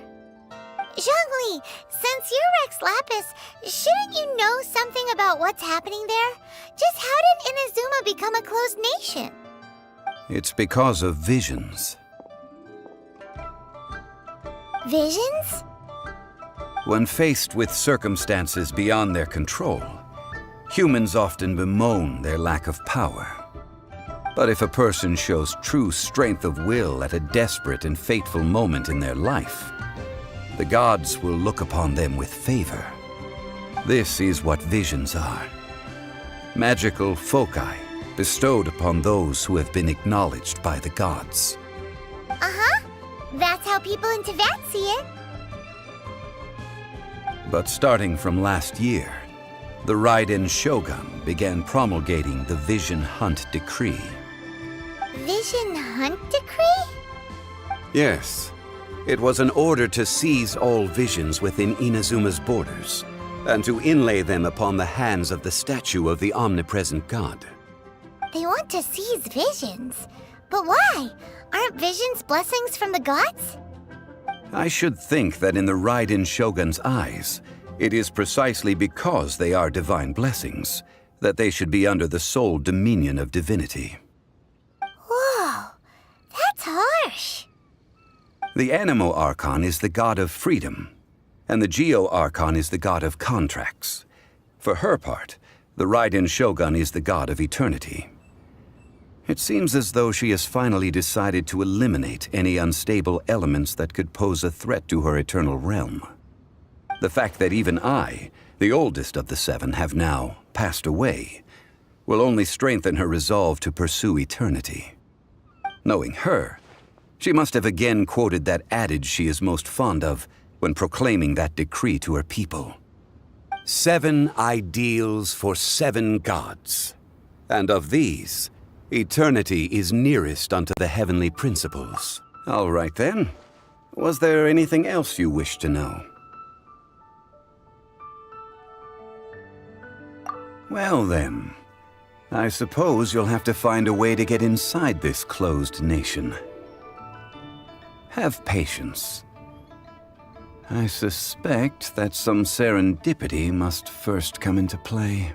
S1: Zhongli, since you're Rex Lapis, shouldn't you know something about what's happening there? Just how did Inazuma become a closed nation?
S11: It's because of visions.
S1: Visions?
S11: When faced with circumstances beyond their control, humans often bemoan their lack of power. But if a person shows true strength of will at a desperate and fateful moment in their life, the gods will look upon them with favor. This is what visions are. Magical foci bestowed upon those who have been acknowledged by the gods.
S1: Uh-huh. That's how people in Teyvat see it.
S11: But starting from last year, the Raiden Shogun began promulgating the Vision Hunt Decree.
S1: Vision Hunt Decree?
S11: Yes. It was an order to seize all visions within Inazuma's borders, and to inlay them upon the hands of the statue of the omnipresent god.
S1: They want to seize visions. But why? Aren't visions blessings from the gods?
S11: I should think that in the Raiden Shogun's eyes, it is precisely because they are divine blessings that they should be under the sole dominion of divinity.
S1: Whoa, that's harsh.
S11: The Animo Archon is the god of freedom, and the Geo Archon is the god of contracts. For her part, the Raiden Shogun is the god of eternity. It seems as though she has finally decided to eliminate any unstable elements that could pose a threat to her eternal realm. The fact that even I, the oldest of the seven, have now passed away, will only strengthen her resolve to pursue eternity. Knowing her, she must have again quoted that adage she is most fond of when proclaiming that decree to her people. 7 ideals for 7 gods. And of these, eternity is nearest unto the heavenly principles. All right then. Was there anything else you wish to know? Well then, I suppose you'll have to find a way to get inside this closed nation. Have patience. I suspect that some serendipity must first come into play.